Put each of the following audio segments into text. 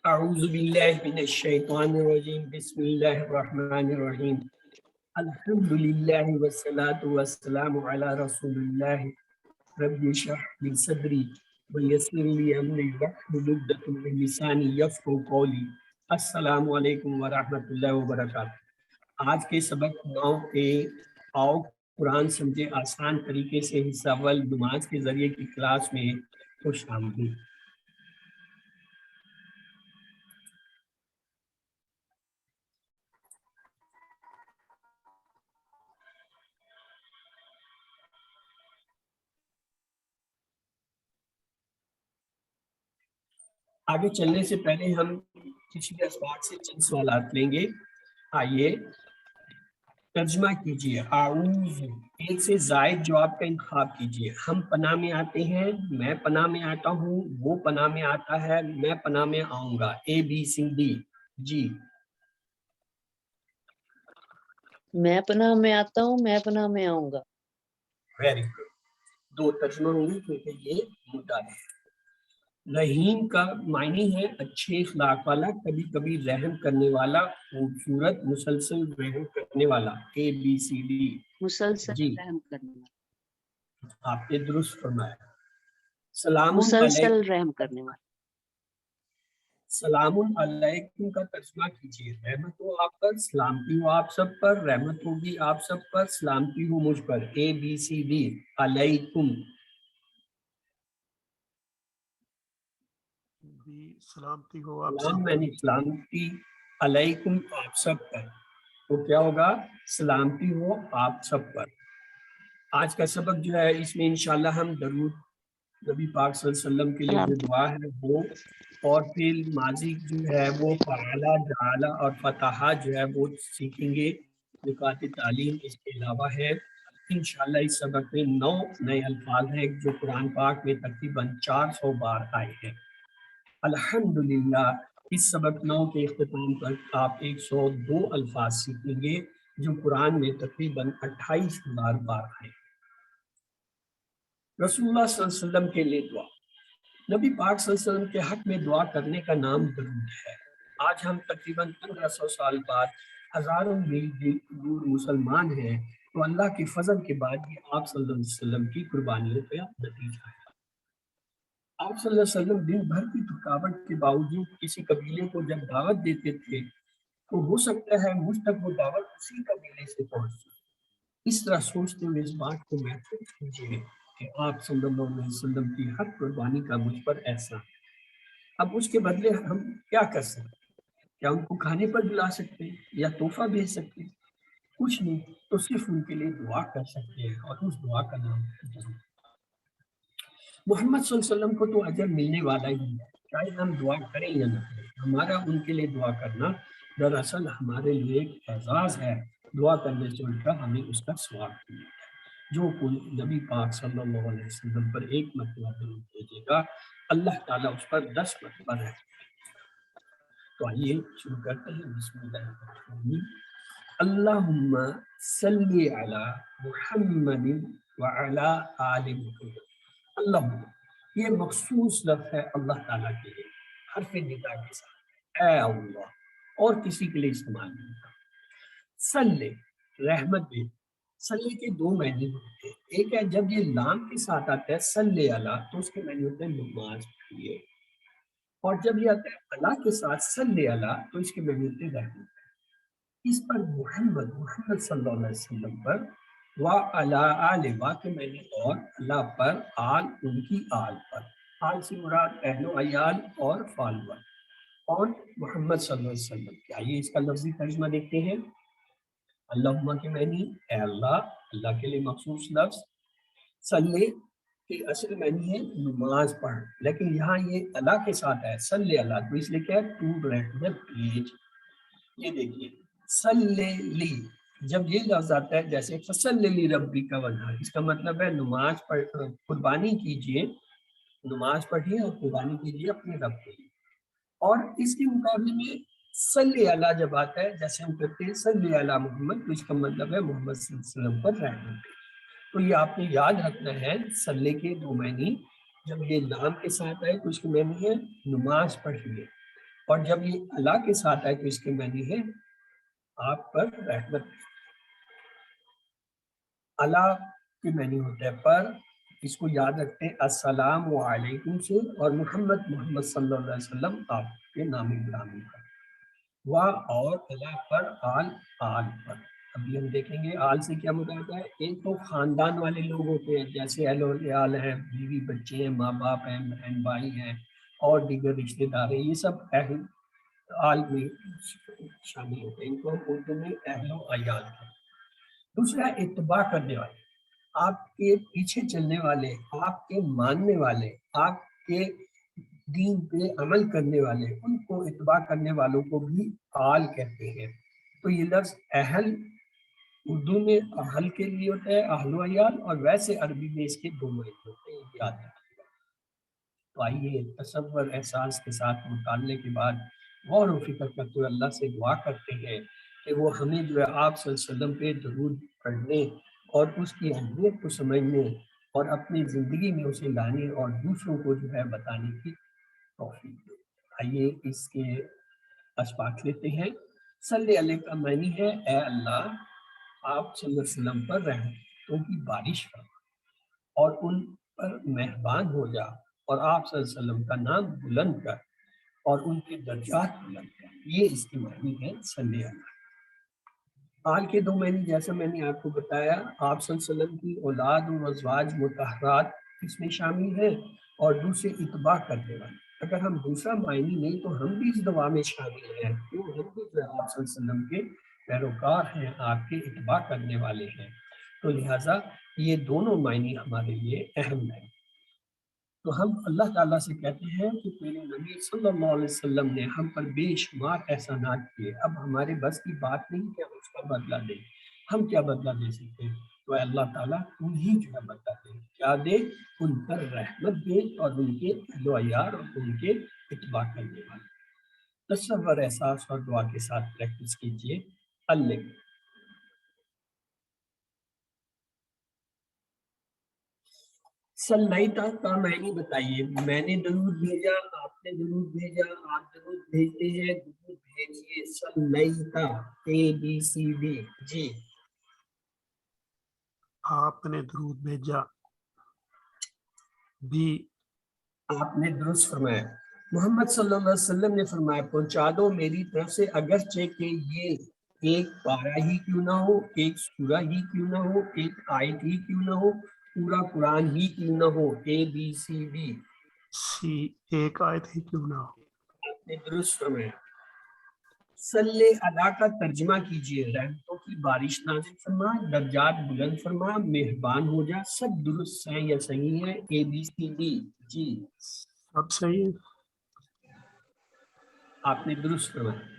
اعوذ باللہ من الشیطان الرجیم بسم اللہ الرحمن الرحیم الحمدللہ والصلاة والسلام علی رسول اللہ رب اشرح لی صدری ویسر لی امری واحلل عقدۃ من لسانی یفقہوا قولی۔ السلام علیکم ورحمۃ اللہ وبرکاتہ۔ آج کے سبق 9 کے آؤ قرآن سمجھے آسان طریقے سے حصہ اول نماز کے ذریعے کی کلاس میں خوش آمدید۔ آگے چلنے سے پہلے ہم کسی اسباق سے چند سوالات لیں گے۔ آئیے ترجمہ کیجیے۔ اعوذ، ایک سے زائد جواب کا انتخاب کیجیے۔ ہم پناہ میں آتے ہیں، میں پناہ میں آتا ہوں، وہ پناہ میں آتا ہے، میں پناہ میں آؤں گا۔ اے بی سی ڈی۔ جی میں پناہ میں آتا ہوں، میں پناہ میں آؤں گا۔ Very good. دو ترجمہ ہوں گے کیونکہ یہ مدعا ہے۔ رحیم کا معنی ہے اچھے اخلاق والا، کبھی کبھی رحم کرنے والا، خوبصورت، مسلسل رحم کرنے والا۔ اے بی سی ڈی۔ مسلسل جی رحم کرنے والا، آپ نے درست فرمایا۔ سلام مسلسل علیکم، رحم کرنے والا۔ سلام علیکم کا ترجمہ کیجیے۔ رحمت ہو آپ پر، سلامتی ہو آپ سب پر، رحمت ہوگی آپ سب پر، سلامتی ہو مجھ پر۔ اے بی سی ڈی۔ علیکم۔ سلامتی ہو آپ سلام سب یعنی سلامتی، علیکم آپ سب پر، تو کیا ہوگا؟ سلامتی ہو آپ سب پر۔ آج کا سبق جو ہے اس میں انشاءاللہ ہم درود نبی پاک صلی اللہ علیہ وسلم کے لیے جو دعا ہے وہ، اور فعل ماضی جو ہے وہ فعلا، جعلا اور فتحہ جو ہے وہ سیکھیں گے۔ نکات تعلیم اس کے علاوہ ہے۔ انشاءاللہ اس سبق میں 9 نئے الفاظ ہیں جو قرآن پاک میں تقریباً 400 بار آئے ہیں۔ الحمدللہ اس سبق 9 کے اختتام پر آپ 102 الفاظ سیکھیں گے جو قرآن میں تقریباً 28,000 بار آئے۔ رسول اللہ صلی اللہ علیہ وسلم کے لیے دعا۔ نبی پاک صلی اللہ علیہ وسلم کے حق میں دعا کرنے کا نام درود ہے۔ آج ہم تقریباً 1500 سال بعد ہزاروں میل دور مسلمان ہیں، تو اللہ کے فضل کے بعد یہ آپ صلی اللہ علیہ وسلم کی قربانیوں کا نتیجہ ہے۔ آپ صلی اللہ علیہ وسلم دن بھر کی تھکاوٹ کے باوجود کسی قبیلے کو جب دعوت دیتے تھے تو ہو سکتا ہے مجھ تک وہ دعوت اسی قبیلے سے پہنچتی۔ اس طرح سوچتے ہوئے اس بات کو محسوس کیجیے کہ آپ صلی اللہ علیہ وسلم کی ہر قربانی کا مجھ پر احسان ہے۔ اب اس کے بدلے ہم کیا کر سکتے ہیں؟ کیا ان کو کھانے پر بلا سکتے ہیں یا تحفہ بھیج سکتے ہیں؟ کچھ نہیں، تو صرف ان کے لیے دعا کر سکتے ہیں، اور اس دعا کا نام ضرور۔ محمد صلی اللہ علیہ وسلم کو تو اجر ملنے والا ہی ہے، چاہے ہم دعا کریں یا نہ کریں۔ ہمارا ان کے لیے دعا کرنا دراصل ہمارے لیے ایک اعزاز ہے۔ دعا کرنے سے الٹا ہمیں اس کا ثواب ملے گا۔ جو کوئی نبی پاک صلی اللہ علیہ وسلم پر 1 مرتبہ درود بھیجے گا، اللہ تعالیٰ اس پر 10 مرتبہ رحمت کرے گا۔ تو آئیے شروع کرتے ہیں۔ بسم اللہ الرحمن الرحیم۔ اللہم صلی علی محمد وعلی آل محمد۔ اللہم، یہ مخصوص لفظ ہے اللہ تعالیٰ کے لیے، حرف ندا کے ساتھ، اے اللہ، اور کسی کے لیے استعمال نہیں ہوتا۔ صلی، رحمت بھی۔ صلی کے 2 معنی ہوتے ہیں۔ ایک ہے جب یہ لام کے ساتھ آتا ہے صلی علی، تو اس کے معنی ہوتے ہیں نماز پڑھیے، اور جب یہ آتا ہے اللہ کے ساتھ صلی علی، تو اس کے معنی ہوتے ہیں رحمت۔ اس پر محمد صلی اللہ علیہ وسلم پر، وعلی آل، وا کے معنی اور، اللہ پر، آل ان کی آل پر۔ آل سے مراد اہل و عیال اور فالور، اور محمد صلی اللہ علیہ وسلم کی۔ آئیے اس کا لفظی ترجمہ دیکھتے ہیں۔ اللہم کے معنی اے اللہ، اللہ کے لیے مخصوص لفظ۔ صلی کے اصل معنی ہے نماز پڑھ، لیکن یہاں یہ اللہ کے ساتھ ہے صلی اللہ، تو اس لیے کیا ہے؟ ٹو رحمت بھیج۔ یہ دیکھیے صلی لی، جب یہ لفظ آتا ہے جیسے فصلی لی ربی کا وجہ، اس کا مطلب ہے نماز پڑھ، قربانی کیجئے، نماز پڑھیے اور قربانی کیجئے اپنے رب کے لیے۔ اور اس کے مقابلے میں صلی اللہ جب آتا ہے، جیسے ہم کہتے ہیں صلی علی محمد، تو اس کا مطلب ہے محمد صلی اللہ علیہ وسلم پر رحمت۔ تو یہ آپ نے یاد رکھنا ہے، صلی کے 2 معنی، جب یہ نام کے ساتھ آئے تو اس کے معنی ہے نماز پڑھیے، اور جب یہ اللہ کے ساتھ آئے تو اس کے معنی ہے آپ پر رحمت. اللہ کے معنی ہوتا ہے پر، اس کو یاد رکھتے ہیں السلام علیکم سے، اور محمد صلی اللہ علیہ وسلم آپ کے نام گرامی پر، اور اللہ پر آل پر. ابھی ہم دیکھیں گے آل سے کیا مراد ہے. ایک تو خاندان والے لوگ ہوتے ہیں جیسے اہل و عیال ہیں، بیوی بچے ہیں، ماں باپ ہیں، بہن بھائی ہیں اور دیگر رشتے دار ہیں، یہ سب اہل آل میں شامل ہوتے ہیں. ان کو ہم اردو میں اہل و عیال ہیں. دوسرا اتباع کرنے والے، آپ کے پیچھے چلنے والے، آپ کے ماننے والے، آپ کے دین پہ عمل کرنے والے، ان کو اتباع کرنے والوں کو بھی آل کہتے ہیں. تو یہ لفظ اہل اردو میں اہل کے لیے ہوتا ہے، اہل و عیال، اور ویسے عربی میں اس کے دو معنی ہوتے ہیں، یاد رکھیے. تو آئیے تصور احساس کے ساتھ مطالعے کے بعد غور و فکر کرتے ہوئے اللہ سے دعا کرتے ہیں کہ وہ ہمیں جو ہے آپ صلی اللہ علیہ وسلم پہ درود پڑھنے اور اس کی اہمیت کو سمجھنے اور اپنی زندگی میں اسے لانے اور دوسروں کو جو ہے بتانے کی توفیق دے. آئیے اس کے اسباق لیتے ہیں. صلی علیہ کا معنی ہے اے اللہ آپ صلی اللہ علیہ وسلم پر رحمتوں کی بارش فرما اور ان پر مہربان ہو جا، اور آپ صلی اللہ علیہ وسلم کا نام بلند کر اور ان کے درجات بلند کر. یہ اس کی معنی ہے صلی اللہ. آل کے دو معنی جیسا میں نے آپ کو بتایا، آپ صلی اللہ علیہ وسلم کی اولاد و ازواج مطہرات اس میں شامل ہیں، اور دوسرے اتباع کرنے والے. اگر ہم دوسرا معنی نہیں تو ہم بھی اس دعا میں شامل ہیں، کیوں ہم بھی جو ہے آپ صلی اللہ علیہ وسلم کے پیروکار ہیں، آپ کے اتباع کرنے والے ہیں. تو لہٰذا یہ دونوں معنی ہمارے لیے اہم ہیں. تو ہم اللہ تعالیٰ سے کہتے ہیں کہ میرے نبی صلی اللہ علیہ وسلم نے ہم پر بے شمار احسانات کیے، اب ہمارے بس کی بات نہیں کہ ہم اس کا بدلہ دیں. ہم کیا بدلہ دے سکتے ہیں؟ تو اے اللہ تعالیٰ تم ہی جو ہے بدلہ دے. کیا دے؟ ان پر رحمت دے اور ان کے اہل و عیال اور ان کے اتباع کرنے والے. تصور احساس اور دعا کے ساتھ پریکٹس کیجیے. اللہ صلیتا کا معنی بتائیے. میں نے درود بھیجا، آپ نے درود بھیجا، آپ درود بھیجتے ہیں، درود بھیجیے. صلیتا ABCD. جی آپ نے درود بھیجا. بھی آپ نے درست فرمایا. محمد صلی اللہ علیہ وسلم نے فرمایا پہنچا دو میری طرف سے، اگرچہ کہ یہ ایک پارہ ہی کیوں نہ ہو، ایک سورہ ہی کیوں نہ ہو، ایک آیت ہی کیوں نہ ہو، پورا قرآن ہی کیوں نہ ہو. ABCD. سی ایک آیت ہی کیوں نہ ہو. آپ نے درست فرمایا. صلی اللہ کا ترجمہ کیجئے. رحمتوں کی بارش نازل فرما، درجات بلند فرما، مہربان ہو جا. سب درست ہیں یا صحیح ہے؟ ABCD. جی سب صحیح ہے. آپ نے درست فرمایا.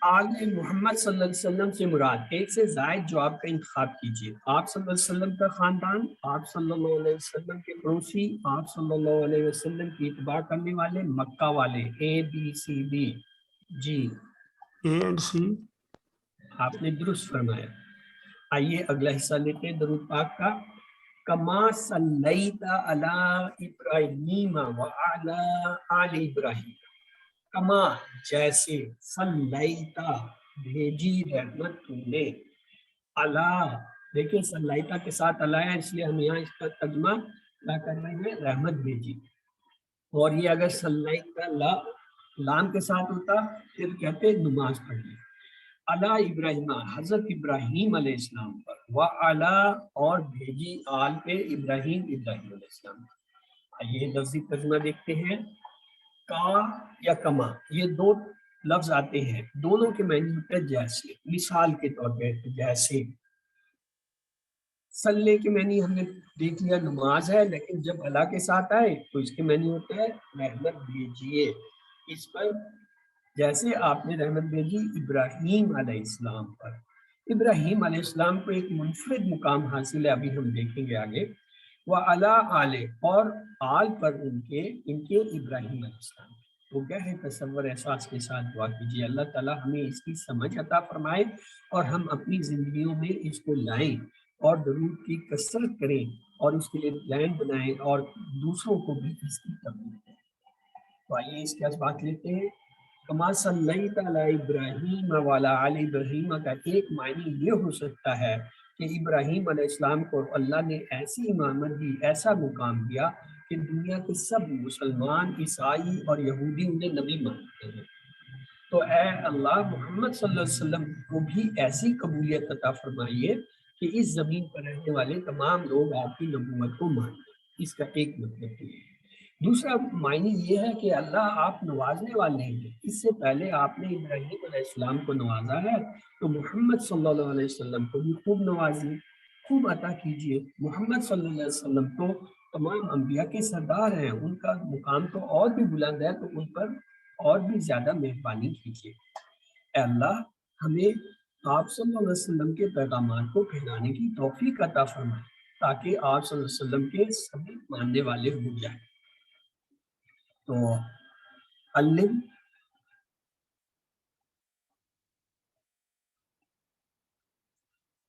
آل محمد صلی اللہ علیہ وسلم سے مراد ایک سے زائد جواب کا انتخاب کیجیے. آپ صلی اللہ علیہ وسلم کا خاندان، آپ صلی اللہ علیہ وسلم کے پڑوسی، آپ صلی اللہ علیہ وسلم کی اتباع کرنے والے، مکہ والے. ABCD. جی اے اینڈ سی. آپ نے درست فرمایا. آئیے اگلا حصہ لیتے ہیں درود پاک کا. کما صلیت علی ابراہیم وعلی آل ابراہیم. کما جیسے، صلیتا بھیجی رحمت تم نے، اللہ دیکھیں صلیتا کے ساتھ اللہ ہے، اس لیے ہم یہاں اس کا ترجمہ کیا کر رہے ہیں؟ رحمت بھیجی. اور یہ اگر صلیتا لام کے ساتھ ہوتا پھر کہتے نماز پڑھی. علی ابراہیم حضرت ابراہیم علیہ السلام پر، وعلی اور بھیجی آل پہ ابراہیم علیہ السلام پر. آئیے لفظی ترجمہ دیکھتے ہیں. کا یا کما، یہ دو لفظ آتے ہیں، دونوں کے معنی ہوتے ہیں جیسے. مثال کے طور پہ جیسے. صلی کے معنی ہم نے دیکھ لیا نماز ہے، لیکن جب اللہ کے ساتھ آئے تو اس کے معنی ہوتا ہے رحمت بھیجیے اس پر، جیسے آپ نے رحمت بھیجی ابراہیم علیہ السلام پر. ابراہیم علیہ السلام کو ایک منفرد مقام حاصل ہے، ابھی ہم دیکھیں گے آگے. وعلی آل اور آل پر ان کے ابراہیم علیہ السلام. تو گہرے تصور احساس کے ساتھ دعا کیجیے اللہ تعالیٰ ہمیں اس کی سمجھ عطا فرمائے اور ہم اپنی زندگیوں میں اس کو لائیں اور درود کی کثرت کریں اور اس کے لیے پلان بنائیں اور دوسروں کو بھی اس کی ترغیب دیں. تو آئیے اس کے بات لیتے ہیں. کما صلیت علی ابراہیم والا علی ابراہیم کا ایک معنی یہ ہو سکتا ہے کہ ابراہیم علیہ السلام کو اللہ نے ایسی امامت دی، ایسا مقام دیا کہ دنیا کے سب مسلمان، عیسائی اور یہودی انہیں نبی مانتے ہیں. تو اے اللہ محمد صلی اللہ علیہ وسلم کو بھی ایسی قبولیت عطا فرمائیے کہ اس زمین پر رہنے والے تمام لوگ آپ کی نبوت کو مانیں. اس کا ایک مطلب یہ ہے. دوسرا معنی یہ ہے کہ اللہ آپ نوازنے والے ہیں. اس سے پہلے آپ نے ابراہیم علیہ السلام کو نوازا ہے تو محمد صلی اللہ علیہ وسلم کو بھی خوب نوازیے، خوب عطا کیجیے. محمد صلی اللہ علیہ وسلم تو تمام انبیاء کے سردار ہیں، ان کا مقام تو اور بھی بلند ہے، تو ان پر اور بھی زیادہ مہربانی کیجیے. اے اللہ ہمیں آپ صلی اللہ علیہ وسلم کے پیغامات کو پھیلانے کی توفیق عطا فرمائے تاکہ آپ صلی اللہ علیہ وسلم کے سبھی ماننے والے ہو جائیں. تو علم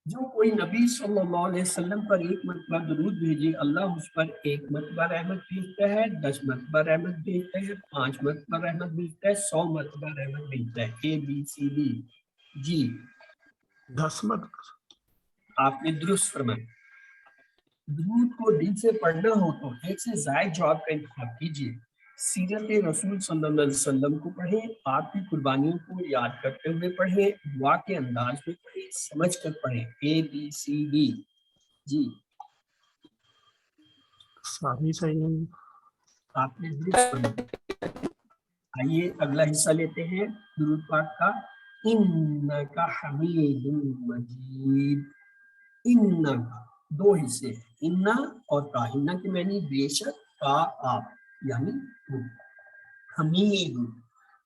جو کوئی نبی صلی اللہ علیہ وسلم پر ایک مرتبہ درود بھیجے، اللہ اس پر ایک مرتبہ رحمت بھیجتا ہے، 10 مرتبہ رحمت بھیجتا ہے، 5 مرتبہ رحمت بھیجتا ہے، 100 مرتبہ رحمت بھیجتا ہے. ABCD. جی 10 مت آپ نے درست فرمایا. درود کو دل سے پڑھنا ہو تو ایک سے زائد جواب کا انتخاب کیجیے. سیرت رسول صلی اللہ علیہ وسلم کو پڑھیں، آپ کی قربانیوں کو یاد کرتے ہوئے پڑھیں، دعا کے انداز میں پڑھیں، سمجھ کر پڑھیں. ABCD. جی ساری صحیح ہیں. آپ نے درست فرمایا. آئیے اگلا حصہ لیتے ہیں درود پاک کا. انک حمید مجید. انک دو حصے ہیں، انا اور کا. انا کے معنی بے شک، کا آپ یعنی تو. حمید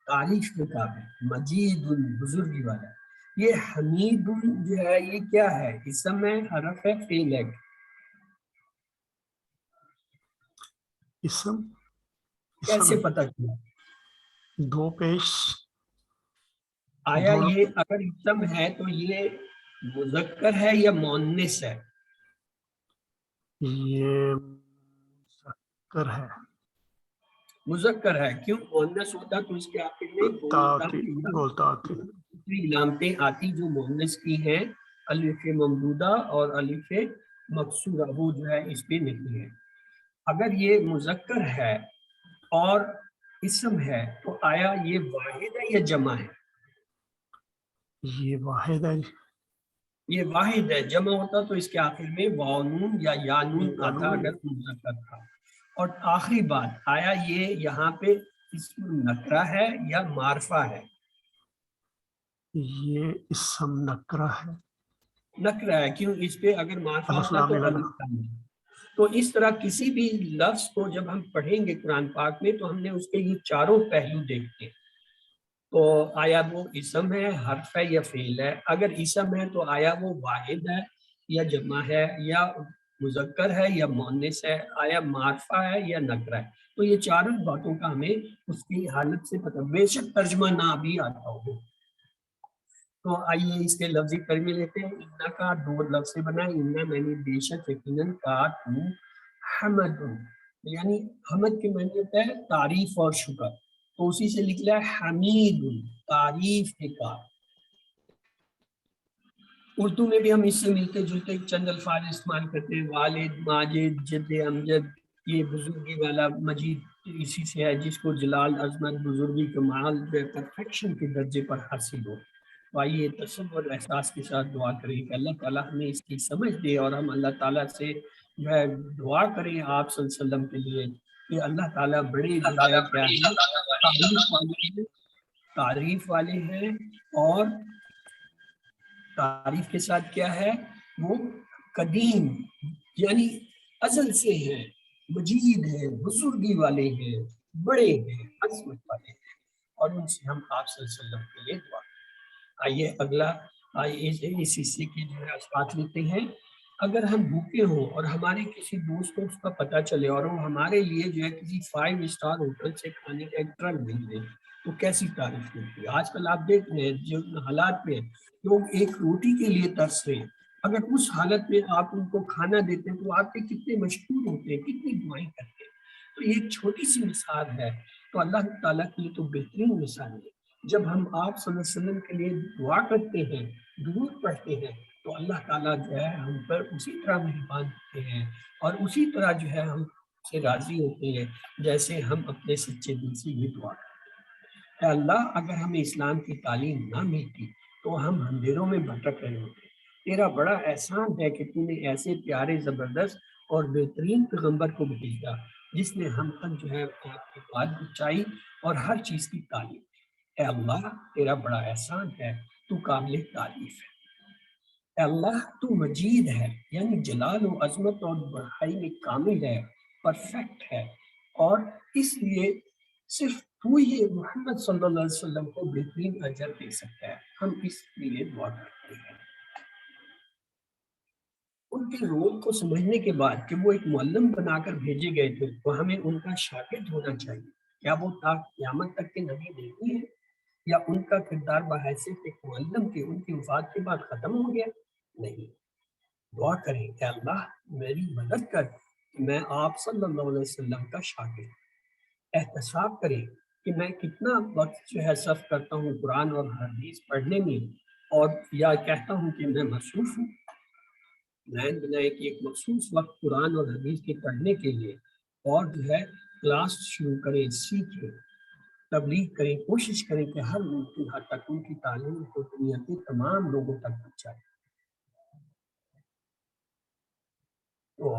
تعریف کے قابل، مجید بزرگی والا. یہ حمید جو ہے یہ کیا ہے؟ اسم ہے، حرف ہے، فعل ہے. اسم کیسے پتہ چلا؟ دو پیش آیا جوڑا. یہ اگر اسم ہے تو یہ مذکر ہے یا مؤنث ہے؟ یہ مذکر ہے. مذکر ہے. کیوں مؤنث ہوتا تو اس کے آخر میں بولتا آتی. دوسری علامتیں آتی جو مؤنث کی ہیں، الف ممدودہ اور الف مقصورہ، وہ جو ہے اس پہ نہیں ہے. اگر یہ مذکر ہے اور اسم ہے تو آیا یہ واحد ہے یا جمع ہے؟ یہ واحد ہے. یہ واحد ہے. جمع ہوتا تو اس کے آخر میں واو نون یا یا نون آتا اگر مذکر تھا. اور آخری بات، آیا یہ یہاں پہ اسم نکرہ ہے یا معرفہ ہے؟ یہ اسم نکرہ ہے. نکرہ ہے. کیوں؟ اس پہ اگر معرفہ الف ہوتا لام تو نہیں لگا. الف لام نہیں. تو اس طرح کسی بھی لفظ کو جب ہم پڑھیں گے قرآن پاک میں تو ہم نے اس کے یہ چاروں پہلو دیکھتے ہیں. تو آیا وہ اسم ہے، حرف ہے یا فعل ہے؟ اگر اسم ہے تو آیا وہ واحد ہے یا جمع ہے یا مذکر ہے یا مؤنث ہے؟ آیا معرفہ ہے یا نکرہ ہے؟ تو یہ چاروں باتوں کا ہمیں اس کی حالت سے پتہ، بے شک ترجمہ نہ بھی آتا ہو. تو آئیے اس کے لفظی ترجمے لیتے ہیں. انا کا دو لفظ سے بنا ہے. انا یعنی بے شک، یقیناً، کا تو حمد، یعنی حمد کے معنی ہوتا ہے تعریف اور شکر، تو اسی سے نکلا ہے حمید، تعریف کے کار. اردو میں بھی ہم اس سے ملتے جلتے چند الفاظ استعمال کرتے ہیں. والد، ماجد، جد، امجد. یہ بزرگی والا مجید اسی سے ہے جس کو جلال، عظمت، بزرگی، کمال، پرفیکشن کے درجے پر حاصل ہو. تو آئیے تصور احساس کے ساتھ دعا کریں کہ اللہ تعالیٰ ہمیں اس کی سمجھ دے اور ہم اللہ تعالیٰ سے جو ہے دعا کریں آپ صلی اللہ علیہ وسلم کے لیے کہ اللہ تعالیٰ بڑے جو ہے کیا ہے تعریف والے ہیں، اور تعریف کے ساتھ کیا ہے وہ قدیم یعنی ازل سے ہیں، مجید ہیں، بزرگی والے ہیں، بڑے ہیں، عظمت والے ہیں، اور ان سے ہم آپ صلی اللہ علیہ وسلم کے لیے دعا. آئیے اگلا اس حصے کی جو ہے بات لیتے ہیں. اگر ہم بھوکے ہوں اور ہمارے کسی دوست کو اس کا پتہ چلے اور وہ ہمارے لیے جو ہے کسی 5 اسٹار ہوٹل سے کھانے کا ایک ٹرک بھیج دیں تو کیسی تعریف ہوتی ہے؟ آج کل آپ دیکھ رہے ہیں جو حالات میں لوگ ایک روٹی کے لیے ترس رہے ہیں، اگر اس حالت میں آپ ان کو کھانا دیتے ہیں تو آپ کے کتنے مشکور ہوتے ہیں، کتنی دعائیں کرتے ہیں. تو یہ ایک چھوٹی سی مثال ہے تو اللہ تعالیٰ کے لیے تو بہترین مثال ہے۔ جب ہم آپ صلی اللہ علیہ وسلم کے لیے دعا کرتے ہیں، درود پڑھتے ہیں، تو اللہ تعالیٰ جو ہے ہم پر اسی طرح مہربان ہوتے ہیں اور اسی طرح جو ہے ہم سے راضی ہوتے ہیں جیسے ہم اپنے سچے دل سے یہ دعا کرتے ہیں۔ اے اللہ، اگر ہمیں اسلام کی تعلیم نہ ملتی تو ہم اندھیروں میں بھٹک رہے ہوتے۔ تیرا بڑا احسان ہے کہ تو نے ایسے پیارے، زبردست اور بہترین پیغمبر کو بھیجا جس نے ہم تک جو ہے آپ کی بات پہنچائی اور ہر چیز کی تعلیم دی۔ اے اللہ، تیرا بڑا احسان ہے، تو قابل تعریف ہے۔ اے اللہ، تو مجید ہے، یعنی جلال و عظمت اور بڑائی میں کامل ہے، پرفیکٹ ہے، اور اس لیے صرف تو ہی محمد صلی اللہ علیہ وسلم کو بہترین اجر دے سکتا ہے۔ ہم اس لیے دعا کرتے ہیں۔ ان کے رول کو سمجھنے کے بعد کہ وہ ایک معلم بنا کر بھیجے گئے تھے تو ہمیں ان کا شاگرد ہونا چاہیے۔ کیا وہ تا قیامت تک کے نبی نہیں ہے، یا ان کا کردار بحیثیت ایک معلم کے ان کی وفات کے بعد ختم ہو گیا؟ نہیں۔ دعا کریں کہ اللہ میری مدد کر کہ میں آپ صلی اللہ علیہ وسلم کا شاگرد۔ احتساب کریں کہ میں کتنا وقت جو ہے صرف کرتا ہوں قرآن اور حدیث پڑھنے میں، اور یا کہتا ہوں کہ میں مصروف ہوں۔ پلان بنائے کہ ایک مخصوص وقت قرآن اور حدیث کے پڑھنے کے لیے، اور جو ہے کلاس شروع کریں، سیکھیں، تبلیغ کریں، کوشش کریں کہ ہر ممکن حد تک ان کی تعلیم کو دنیا کے تمام لوگوں تک پہنچائیں۔ تو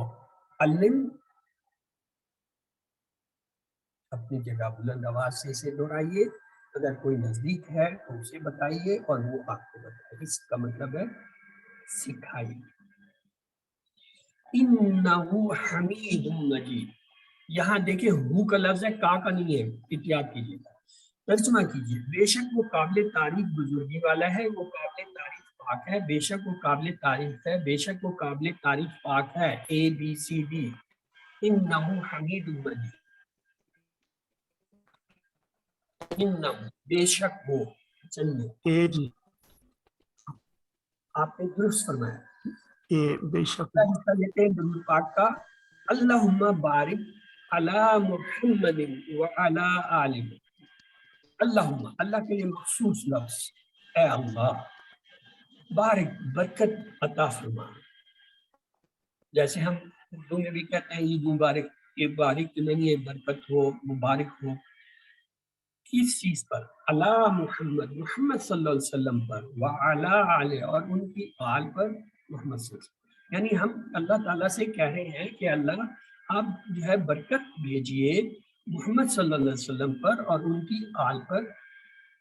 علم اپنی جگہ بلند آواز سے اسے دہرائیے، اگر کوئی نزدیک ہے تو اسے بتائیے اور وہ آپ کو بتائے۔ اس کا مطلب ہے سکھائیے۔ انہو حمید مجید، یہاں دیکھیں ہو کا لفظ ہے، کا نہیں ہے، احتیاط کیجیے گا۔ ترجمہ کیجیے، بے شک وہ قابل تعریف بزرگی والا ہے، وہ قابل تعریف پاک ہے، بے شک وہ قابل تعریف ہے، بے شک وہ قابل تعریف پاک ہے۔ ABCD، انہو حمید مجید، انہو بے شک وہ، چلیے جی آپ نے درست فرمایا۔ بے شک حصہ لیتے ہیں درود پاک کا۔ اللہم بارک علی محمد وعلی آل محمد۔ اللہم، اللہ کے لیے مخصوص لفظ، اے اللہ بارک، برکت عطا فرما۔ جیسے ہم اردو میں بھی کہتے ہیں عید مبارک، یہ بارک نہیں ہے، برکت ہو، مبارک ہو۔ کس چیز پر؟ علی محمد، محمد صلی اللہ علیہ وسلم پر، وعلی آل، اور ان کی آل پر، محمد صلی اللہ علیہ وسلم۔ یعنی ہم اللہ تعالیٰ سے کہہ رہے ہیں کہ اللہ آپ جو ہے برکت بھیجئے محمد صلی اللہ علیہ وسلم پر اور ان کی آل پر۔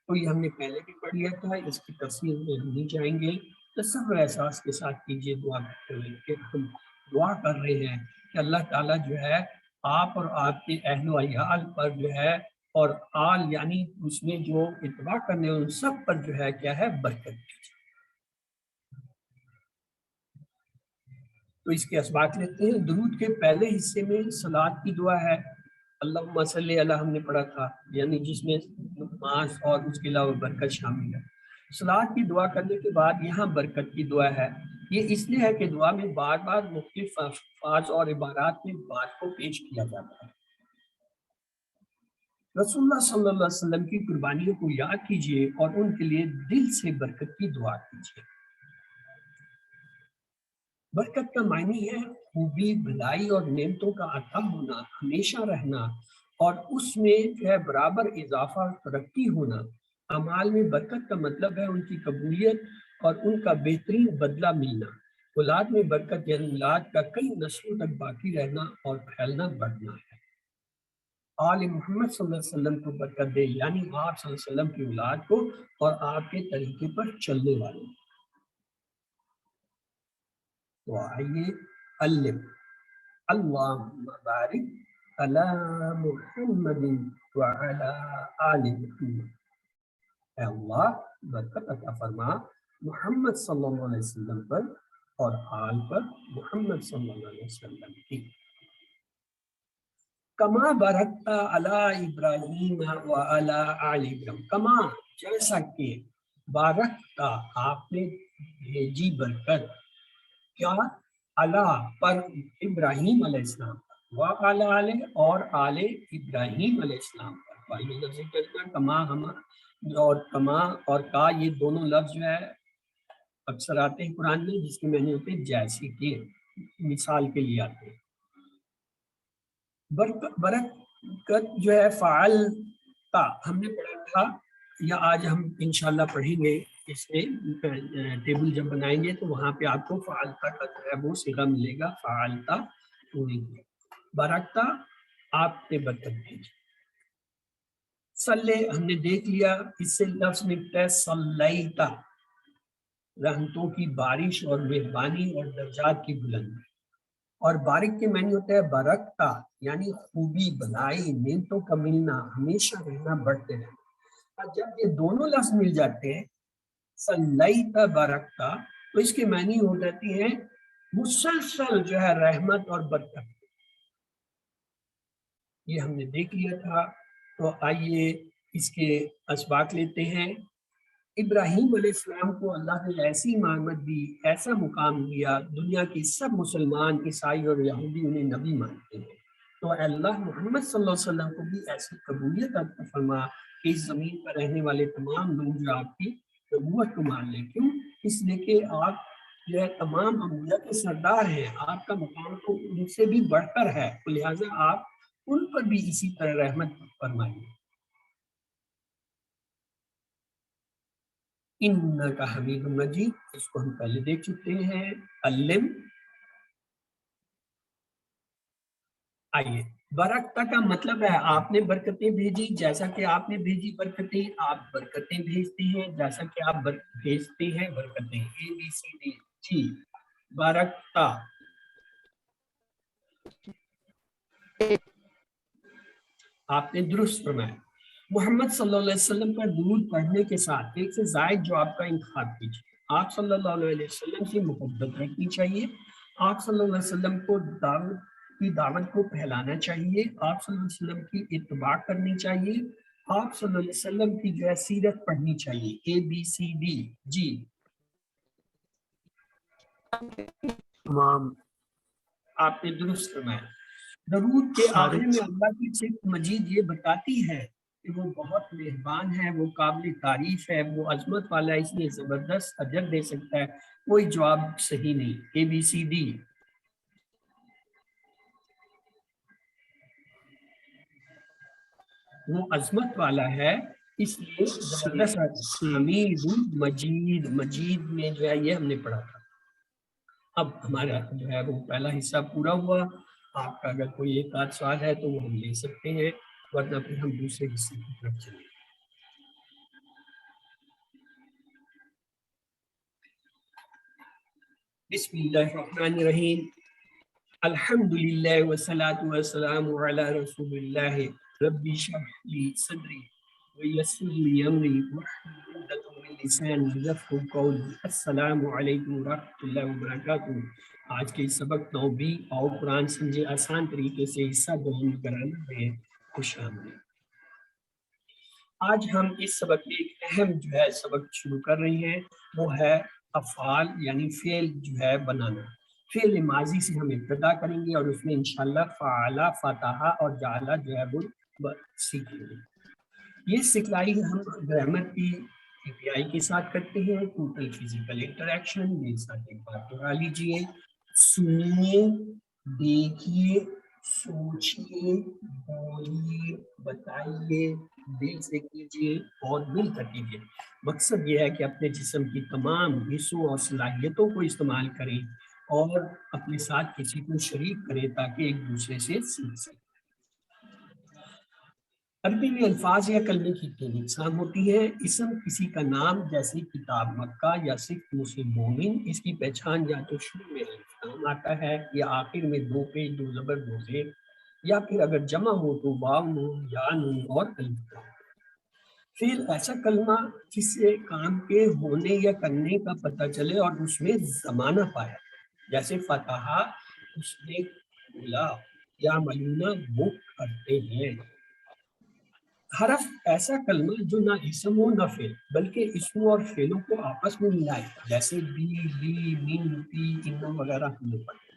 تو یہ ہم نے پہلے بھی پڑھ لیا تھا، اس کی تفصیل میں ہم نہیں جائیں گے۔ تصور احساس کے ساتھ کیجیے دعا کرتے ہوئے کہ ہم دعا کر رہے ہیں کہ اللہ تعالیٰ جو ہے آپ اور آپ کے اہل و عیال پر جو ہے، اور آل یعنی اس میں جو اتباع کرنے ان سب پر جو ہے کیا ہے، برکت دیجیے۔ تو اس کے اسباق لیتے ہیں۔ درود کے پہلے حصے میں صلاۃ کی دعا ہے، اللہم صلی علی ہم نے پڑھا تھا، یعنی جس میں نماز اور اس کے علاوہ برکت شامل ہے۔ صلاۃ کی دعا کرنے کے بعد یہاں برکت کی دعا ہے۔ یہ اس لیے ہے کہ دعا میں بار بار مختلف الفاظ اور عبارات میں بات کو پیش کیا جاتا ہے۔ رسول اللہ صلی اللہ علیہ وسلم کی قربانیوں کو یاد کیجیے اور ان کے لیے دل سے برکت کی دعا کیجیے۔ برکت کا معنی ہے خوبی، بھلائی اور نعمتوں کا عطا ہونا، ہمیشہ رہنا، اور اس میں جو ہے برابر اضافہ، ترقی ہونا۔ اعمال میں برکت کا مطلب ہے ان کی قبولیت اور ان کا بہترین بدلہ ملنا۔ اولاد میں برکت یعنی اولاد کا کئی نسلوں تک باقی رہنا اور پھیلنا، بڑھنا ہے۔ آل محمد صلی اللہ علیہ وسلم کو برکت دے، یعنی آپ صلی اللہ علیہ وسلم کی اولاد کو اور آپ کے طریقے پر چلنے والوں کو۔ تو آئیے علم، اللہم بارک علی محمد وعلی آل محمد۔ اے اللہ برکت عطا فرما محمد صلی اللہ علیہ وسلم پر اور آل پر، محمد صلی اللہ علیہ وسلم کی۔ کما بارکتا علی ابراہیم وعلی آل ابراہیم، کما جیسا کہ بارکتا آپ نے بھیجی برکت، کیا؟ اللہ پر، ابراہیم علیہ السلام پر، وعلی آل اور آل ابراہیم علیہ السلام پر، فاعل لفظ کرنا، کما ہم اور کما اور کا یہ دونوں لفظ جو ہے اکثر آتے ہیں قرآن میں، جس کے معنی ہوتے ہیں جیسے کہ، مثال کے لیے آتے ہیں۔ برکت جو ہے فعلتا ہم نے پڑھا تھا، یا آج ہم انشاءاللہ پڑھیں گے، اس میں ٹیبل جب بنائیں گے تو وہاں پہ آپ کو فعلتا کا جو ہے وہ صیغہ ملے گا، فعلتا برکتا آپ نے برکت بھیجی۔ صلی ہم نے دیکھ لیا، اس سے لفظ نکلتا ہے صلیتا، رحمتوں کی بارش اور مہربانی اور درجات کی بلندی، اور بارک کے معنی ہوتا ہے برکتا، یعنی خوبی، بھلائی، نعمتوں کا ملنا، ہمیشہ رہنا، بڑھتے رہنا۔ اور جب یہ دونوں لفظ مل جاتے ہیں صلیتا برکتا، تو اس کے معنی ہو جاتی ہے مسلسل جو ہے رحمت اور برکت۔ یہ ہم نے دیکھ لیا تھا، تو آئیے اس کے اسباق لیتے ہیں۔ ابراہیم علیہ السلام کو اللہ نے ایسی امامت دی، ایسا مقام دیا، دنیا کی سب مسلمان، عیسائی اور یہودی انہیں نبی مانتے ہیں، تو اللہ محمد صلی اللہ علیہ وسلم کو بھی ایسی قبولیت عطا فرما کہ اس زمین پر رہنے والے تمام لوگ جو آپ کی نبوت کو مان لیں۔ کیوں؟ اس لیے کہ آپ جو ہے تمام انبیاء کے سردار ہیں، آپ کا مقام تو ان سے بھی بڑھ کر ہے، لہٰذا آپ ان پر بھی اسی طرح رحمت فرمائیے۔ انکا حمید مجید، اس کو ہم پہلے دیکھ چکے ہیں۔ علم، آئیے برکتہ کا مطلب ہے آپ نے برکتیں بھیجی، جیسا کہ آپ نے بھیجی برکتیں، آپ برکتیں بھیجتی ہیں جیسا کہ آپ بھیجتے ہیں برکتیں، اے بی سی ڈی جی۔ برکتہ آپ نے درست فرمایا۔ محمد صلی اللہ علیہ وسلم پر درود پڑھنے کے ساتھ ایک سے زائد جو آپ کا انتخاب کیجیے۔ آپ صلی اللہ علیہ وسلم کی محبت رکھنی چاہیے، آپ صلی اللہ علیہ وسلم کو دعوت کو پھیلانا چاہیے، آپ صلی اللہ علیہ وسلم کی اتباع کرنی چاہیے، آپ صلی اللہ علیہ وسلم کی جو ہے سیرت پڑھنی چاہیے، اے بی سی ڈی جی۔ تمام آپ نے درست فرمایا۔ درود کے سارے آخر میں اللہ کی صفت مجید یہ بتاتی ہے کہ وہ بہت مہربان ہے، وہ قابل تعریف ہے، وہ عظمت والا ہے، اس لیے زبردست اجر دے سکتا ہے، کوئی جواب صحیح نہیں، اے بی سی ڈی۔ وہ عظمت والا ہے، اس لیے زبردست سی حمید مجید، مجید میں جو ہے یہ ہم نے پڑھا تھا۔ اب ہمارا جو ہے وہ پہلا حصہ پورا ہوا، آپ کا اگر کوئی ایک آدھ سوال ہے تو وہ ہم لے سکتے ہیں، ورنہ پھر ہم دوسرے حصے کی طرف چلیں۔ بسم اللہ الرحمن الرحیم، الحمدللہ والصلاة والسلام علی رسول اللہ، ربی اشرح لی صدری ویسر لی امری واحلل عقدۃ من لسانی یفقہوا قولی۔ السلام علیکم ورحمۃ اللہ وبرکاتہ۔ آج کے سبق 9 اور قرآن سمجھے آسان طریقے سے حصہ بیان کرانا میں خوش آمدید۔ آج ہم اس سبق میں ایک اہم جو ہے سبق شروع کر رہے ہیں، وہ ہے افعال یعنی فعل جو ہے بنانا۔ فعل ماضی سے ہم ابتدا کریں گے اور اس میں انشاءاللہ فعلا، فتحہ اور جعلا جو ہے وہ سیکھیں گے۔ یہ سکھلائی ہم گرامر کی KPI کے ساتھ کرتے ہیں، ٹوٹل فزیکل انٹریکشن۔ میرے ساتھ ایک بار دہرا لیجیے، سنیے، دیکھیے، سوچیے، بولیے، بتائیے، دل سے کیجیے اور مل کر کیجیے۔ مقصد یہ ہے کہ اپنے جسم کی تمام حصوں اور صلاحیتوں کو استعمال کریں اور اپنے ساتھ کسی کو شریک کریں تاکہ ایک دوسرے سے سیکھ سکیں۔ عربی میں الفاظ یا کلمے کی 3 اقسام ہوتی ہے۔ اسم کسی کا نام جیسے کتاب مکہ یا صرف مسلم مومن، اس کی پہچان یا تو شروع میں الف لام آتا ہے یا آخر میں 2 پیش 2 زبر 2 زیر، یا پھر اگر جمع ہو تو واو نون یا نون اور الف لام۔ فعل ایسا کلمہ جس سے کام کے ہونے یا کرنے کا پتہ چلے اور اس میں زمانہ پایا، جیسے فتح اس نے کھولا، یا ملونہ وہ کرتے ہیں۔ حرف ایسا کلمہ جو نہ اسم ہو نہ فعل بلکہ اسموں اور فعلوں کو آپس میں ملائے، جیسے بی، بی، من، پی، ان وغیرہ ہم نے پڑھے۔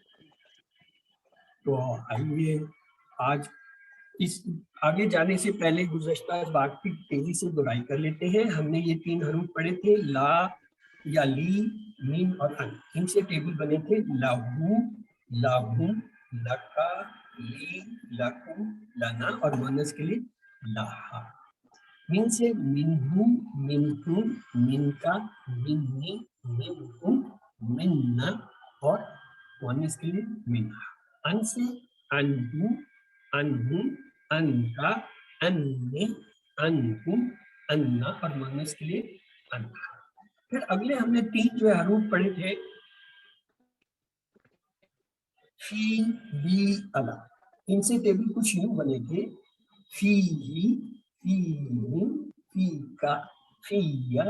تو آئیے آج اس آگے جانے سے پہلے گزشتہ اسباق کی تیزی سے دہرائی کر لیتے ہیں. ہم نے یہ 3 حروف پڑھے تھے، لا یا لی، میم اور ان. ان سے ٹیبل بنے تھے لاہو، لاہم، لکا، لی، لکم، لنا اور مونس کے لیے لاہا. من سے منہم، منکم، منکا، منی، منکم، مننا اور مونس کے لیے منہا. ان سے انہم، انہم، انکا، انی، انکم، انا اور مونس کے لیے انہا. پھر اگلے ہم نے 3 جو حروف پڑھے تھے، فی، بی، الا. ان سے ٹیبل کچھ یوں بنے تھے، فی، فیہم، فیکا، فیا،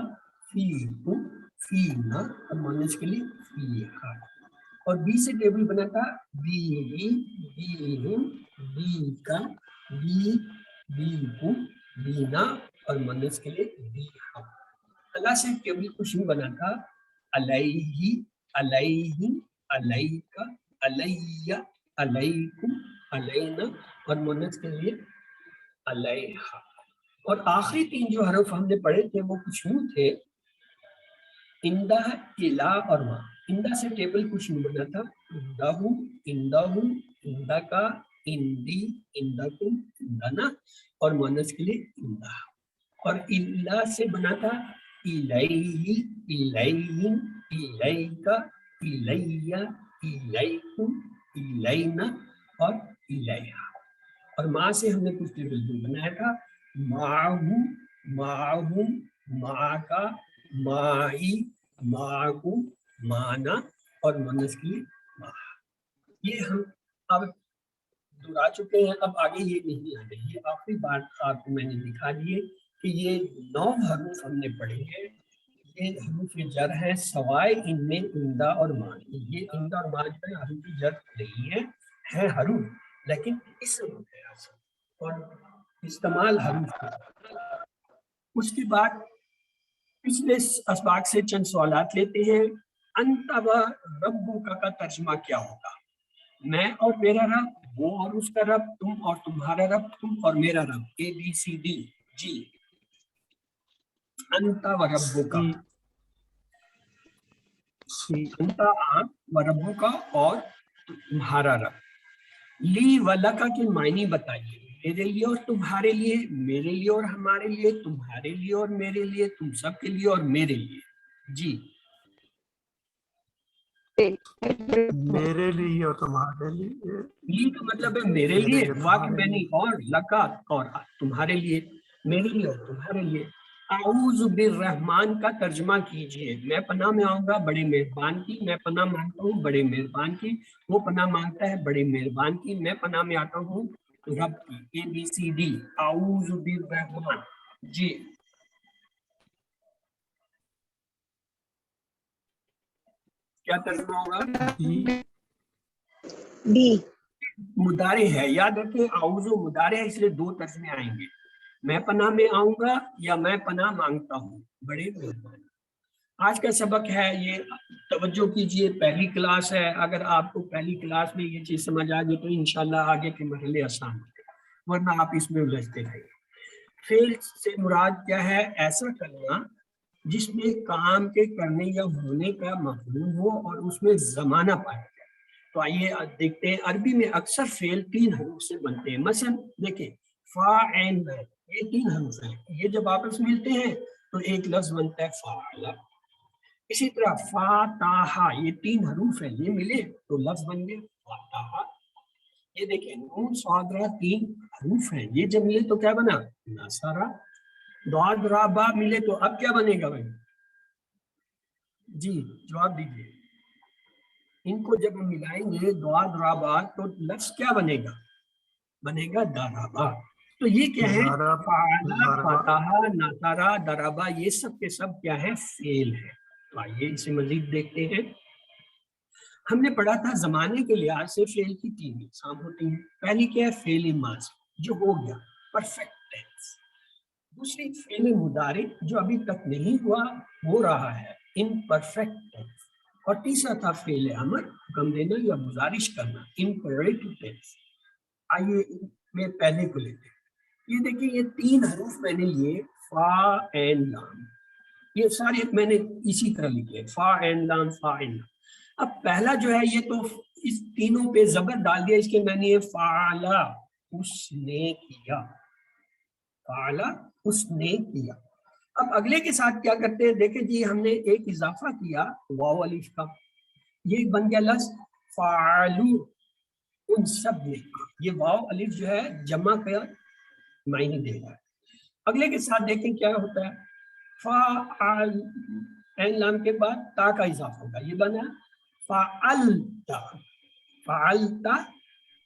فیکم، فینا اور مونس کے لیے فیہا. اور بی سے ٹیبل بنا تھا بی، بیہم، بیکا، بی، بیکم، بینا اور مونس کے لیے بیہا. اللہ سے ٹیبل کچھ یوں بنا تھا علیہ، علیہم، علیکا، علیہ، علیکم، علینا اور مونس کے لیے علیہا. اور آخری 3 جو حروف ہم نے پڑھے تھے وہ کچھ یوں تھے، اندہ، الا اور ما. اندہ سے ٹیبل کچھ یوں بنا تھا اندہو، اندہو، اندکا، اندی، اندکم، اندنا اور مونس کے لیے اندہ. اور الا سے بنا تھا الیہ، الیہم، الیکا، الیہ، الیکم، الینا اور الیہا. اور ما سے ہم نے کچھ ٹیبل بنایا تھا معہم، معہم، معکا، معی، معکم، مانا اور مونس کے لیے ماہا. یہ ہم اب دہرا چکے ہیں. اب آگے یہ نہیں آ رہی. یہ آخری بات آپ کو میں نے دکھا دیے کہ یہ 9 حروف ہم نے پڑھے ہیں. یہ حروف جر ہیں سوائے ان میں اندہ اور مان. یہ اندہ اور مان پہ حروف جر نہیں ہے حروف لیکن اسم ہے اصل اور استعمال حروف کا. اس کے بعد پچھلے اسباق سے چند سوالات لیتے ہیں. انت و ربک کا ترجمہ کیا ہوگا؟ میں اور میرا رب، وہ اور اس کا رب، تم اور تمہارا رب، تم اور میرا رب. اے بی سی ڈی. جی انت و ربک، انت آپ و ربک اور تمہارا رب. لی و لکا کے معنی بتائیے. میرے لیے اور تمہارے لیے، میرے لیے اور ہمارے لیے، تمہارے لیے اور میرے لیے، تم سب کے لیے اور میرے لیے. جی میرے لیے اور تمہارے لیے. لی کا مطلب ہے میرے لیے، واقع میں نہیں، اور لکا اور تمہارے لیے، میرے لیے اور تمہارے لیے. اعوذ بالرحمن کا ترجمہ کیجئے. میں پناہ میں آؤں گا بڑے مہربان کی. میں پناہ مانگتا ہوں بڑے مہربان کی. وہ پناہ مانگتا ہے بڑے مہربان کی. میں پناہ میں آتا ہوں رب کی. اے بی سی ڈی. اعوذ بالرحمن. جی کیا ترجمہ ہوگا؟ بی. مدارے ہے، یاد رکھیں اعوذ مدارے ہے، اس لیے 2 ترجمے آئیں گے. میں پناہ میں آؤں گا یا میں پناہ مانگتا ہوں بڑے مہربان. آج کا سبق ہے یہ، توجہ کیجئے، پہلی کلاس ہے. اگر آپ کو پہلی کلاس میں یہ چیز سمجھ آ گئی تو انشاءاللہ آگے کے مرحلے آسان ہوں گے، ورنہ آپ اس میں الجھتے رہیں. فعل سے مراد کیا ہے؟ ایسا کرنا جس میں کام کے کرنے یا ہونے کا مفہوم ہو اور اس میں زمانہ پایا جائے. تو آئیے دیکھتے ہیں. عربی میں اکثر فعل 3 حروف سے بنتے ہیں. مثلا دیکھیں فا عین ب، یہ 3 حروف ہیں. یہ جب آپس ملتے ہیں تو ایک لفظ بنتا ہے فعل. اسی طرح فاتحہ، یہ 3 حروف ہیں، یہ ملے تو لفظ بن گئے فاتحہ. یہ دیکھیں نون صاد را 3 حروف ہیں، یہ جب ملے تو کیا بنا؟ نصرہ. ضاد را با ملے تو اب کیا بنے گا بھائی؟ جی جواب دیجیے. ان کو جب ہم ملائیں گے ضاد را با تو لفظ کیا بنے گا؟ بنے گا ضربا. تو یہ کیا ہے؟ فعلا، فاتحہ، نصرہ، ضربا، یہ سب کے سب کیا ہے؟ فعل ہے. تو آئیے اسے مزید دیکھتے ہیں. ہم نے پڑھا تھا زمانے کے لحاظ سے فعل کی 3 اقسام ہوتی ہیں. پہلی کیا ہے؟ فعل ماضی جو ہو گیا، پرفیکٹ ٹینس. دوسری فعل مضارع جو ابھی تک نہیں ہوا، ہو رہا ہے، امپرفیکٹ ٹینس. اور تیسرا تھا فعل امر، حکم دینا یا گزارش کرنا، امپیریٹو ٹینس. آئیے میں پہلے کو لیتے ہیں. یہ دیکھیں یہ 3 حروف میں نے لیے فا این لام, یہ سارے میں نے اسی طرح لکھے فا این لام فا این لام. اب پہلا جو ہے یہ تو اس تینوں پہ زبر ڈال دیا, اس کے میں نے فعلا اس نے کیا, فعلا اس نے کیا. اب اگلے کے ساتھ کیا کرتے ہیں, دیکھیں جی ہم نے ایک اضافہ کیا واو الف کا, یہ بن گیا لفظ فعلو ان سب نے. یہ واو الف جو ہے جمع کا معنی دے رہا ہے. اگلے کے ساتھ دیکھیں کیا ہوتا ہے, فعل این لام کے بعد تا کا اضافہ ہوگا, یہ بنا فعلتا, فعلتا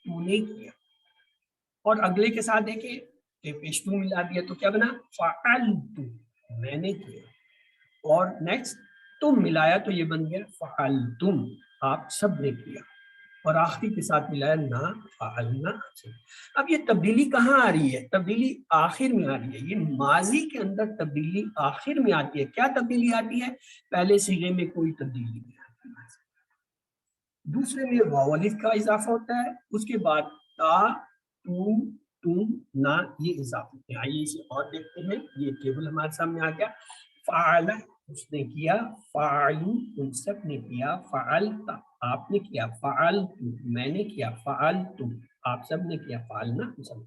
تو نے کیا. اور اگلے کے ساتھ دیکھیں کہ پیشتو ملا دیا تو کیا بنا فعلتو میں نے کیا. اور نیکسٹ تم ملایا تو یہ بن گیا فعلتم آپ سب نے کیا. اور آخری کے ساتھ ملایا نا فعلنا. اب یہ تبدیلی کہاں آ رہی ہے, تبدیلی آخر میں آ رہی ہے. یہ ماضی کے اندر تبدیلی آخر میں آتی ہے. کیا تبدیلی آتی ہے, پہلے صیغے میں کوئی تبدیلی نہیں آتی, دوسرے میں واو الف کا اضافہ ہوتا ہے, اس کے بعد تا تو تم نا یہ اضافہ ہوتے ہیں. آئیے اسے اور دیکھتے ہیں, یہ ٹیبل ہمارے سامنے آ گیا. فعل اس نے کیا, فعلو ان سب نے کیا, فعلتا آپ نے کیا, فعلتو میں نے کیا, فعلتم آپ سب نے کیا, فعلنا ہم سب.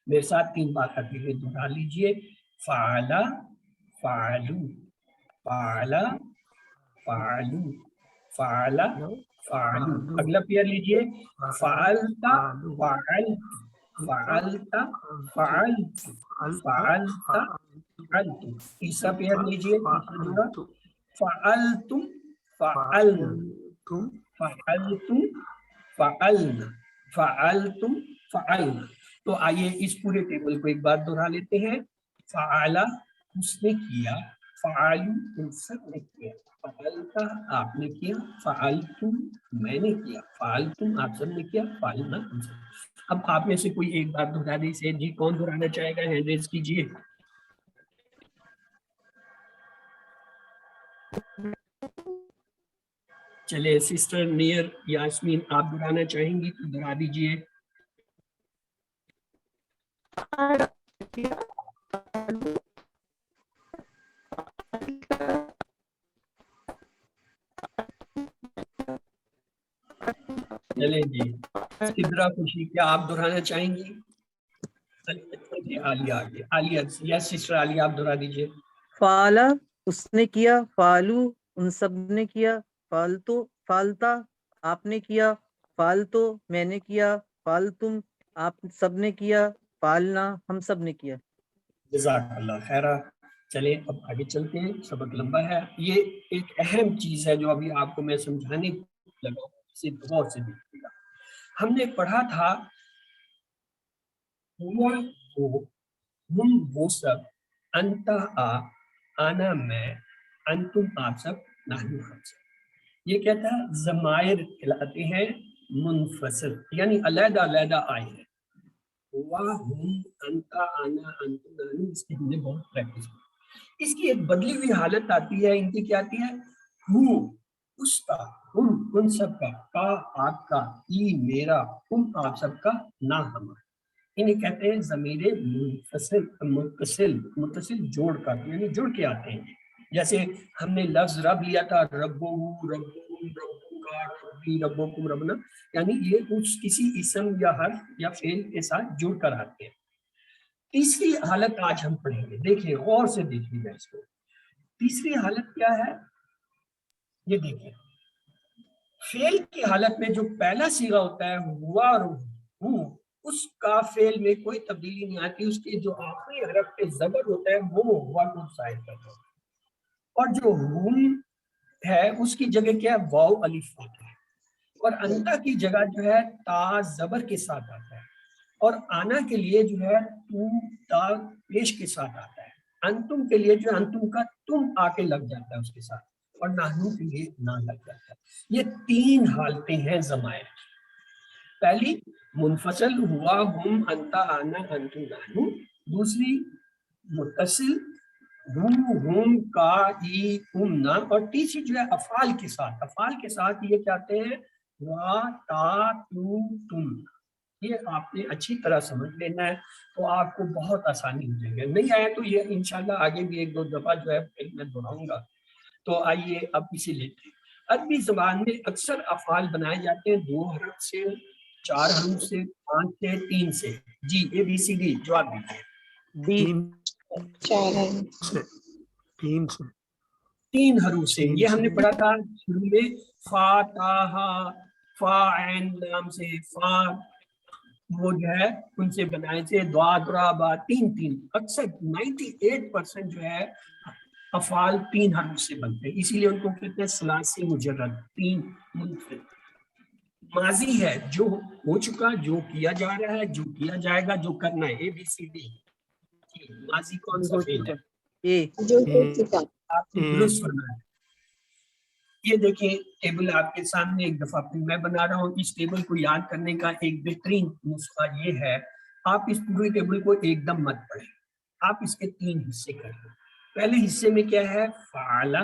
میرے ساتھ 3 بار کرتے ہوئے دوہرا لیجئے, فعلا فعلو فعلا فعلو فعلا فعلو. اگلا پیئر لیجئے, فعلتا فعلت فعلتا فعلت فعلتا فعلت. تیسرا پیئر لیجئے, تیسرا جملہ فعلتم فعلتم فعلتم فعلنا فعلتم فعلنا. تو آئیے اس پورے ٹیبل کو ایک بار دہرا لیتے ہیں. فعلا اس نے کیا, فعلو ان سب نے کیا, فعلتا آپ نے کیا, فعلتم میں نے کیا, فعلتم آپ سب نے کیا, فعلنا ہم سب. اب آپ میں سے کوئی ایک بار دہرا دے سے, جی کون دہرانا چاہے گا, ہینڈ ریز کیجیے. چلے سسٹر نیئر یاسمین آپ دہرانا چاہیں گی تو دہرا دیجیے. چلیں جی, سدرا خوشی کیا آپ دہرانا چاہیں گی؟ عالیہ آگے, عالیہ یس سسٹر عالیہ آپ دہرا دیجیے. فعلا اس نے کیا, فعلو ان سب نے کیا, فالتو فالتا آپ نے کیا, فالتو میں نے کیا, فالتم آپ سب نے کیا, فالنا ہم سب نے کیا. جزاک اللہ خیرہ. چلیں اب آگے چلتے ہیں, سبق لمبا ہے. یہ ایک اہم چیز ہے جو ابھی آپ کو میں سمجھانے لگا, اسے غور سے دیکھیے گا. ہم نے پڑھا تھا وہ سب, انتا آنا میں, انتم آپ سب, نحن ہم سب. یہ کہتا ہے ضمائر کہلاتے ہیں منفصل, یعنی علیحدہ علیحدہ آئے ہیں. انتا آنا انتم نحن, اس کی ہم نے بہت پریکٹس کی. اس کی ایک بدلی ہوئی حالت آتی ہے, ان کی کیا آتی ہے, ہو اس کا, ہم ان سب کا آپ کا, ای میرا, ہم آپ سب کا, نہ ہمارا. انہیں کہتے ہیں ضمیر منفصل, متصل جوڑ کر, یعنی جڑ کے آتے ہیں. جیسے ہم نے لفظ رب لیا تھا, ربو ربکم ربکا ربی ربکم ربنا, یعنی یہ کچھ کسی اسم یا حرف یا فعل کے ساتھ جڑ کر آتے ہیں. تیسری حالت آج ہم پڑھیں گے, دیکھیں غور سے دیکھیے گا اس کو. تیسری حالت کیا ہے, یہ دیکھیں, فعل کی حالت میں جو پہلا صیغہ ہوتا ہے ہوا اور ہو, اس کا فعل میں کوئی تبدیلی نہیں آتی. اس کے جو آخری حرف پہ زبر ہوتا ہے وہ ہوا کو ظاہر کرتا ہے, اور جو ہم ہے اس کی جگہ کیا ہے, واو الف آتا ہے. اور انتا کی جگہ جو ہے تا زبر کے ساتھ آتا ہے, اور آنا کے لیے جو ہے تو تا پیش کے ساتھ آتا ہے. انتم کے لیے جو ہے انتم کا تم آ کے لگ جاتا ہے اس کے ساتھ, اور نحنو کے لیے نہ لگ جاتا ہے. یہ 3 حالتیں ہیں ضمائر کی. پہلی منفصل ہوا, ہم انتا آنا انتم نحنو. دوسری متصل ہم کا ای ام نا. اور تیسری جو ہے افعال کے ساتھ. افعال کے ساتھ یہ کہتے ہیں وا تا تو تم, یہ آپ نے اچھی طرح سمجھ لینا ہے تو آپ کو بہت آسانی ہو جائے گا. نہیں آیا تو یہ انشاءاللہ آگے بھی ایک دو دفعہ جو ہے میں دہراؤں گا. تو آئیے اب اسی لیتے ہیں. عربی زبان میں اکثر افعال بنائے جاتے ہیں 2 حرف سے، 4 حروف سے، 5 سے، 3 سے. جی ABCD جواب دیجیے. ڈی. 3 حروف سے. یہ ہم نے پڑھا تھا شروع میں فا تا ہا، فا عین لام سے، فا وہ جو ہے ان سے بنائے تھے دعا درا با. 3 اکثر 98% جو ہے افعال 3 حروف سے بنتے ہیں، اسی لیے ان کو کہتے ہیں ثلاثی مجرد. 3 منفرد. ماضی ہے جو ہو چکا، جو کیا جا رہا ہے، جو کیا جائے گا، جو کرنا ہے. ABCD. ماضی کون سا فعل ہے؟ اے. آپ نے درست فرمایا. یہ دیکھیں ٹیبل آپ کے سامنے ایک دفعہ میں بنا رہا ہوں. اس ٹیبل کو یاد کرنے کا ایک بہترین نسخہ یہ ہے، آپ اس پورے ٹیبل کو ایک دم مت پڑھیں، آپ اس کے 3 حصے کریں. پہلے حصے میں کیا ہے؟ فعلا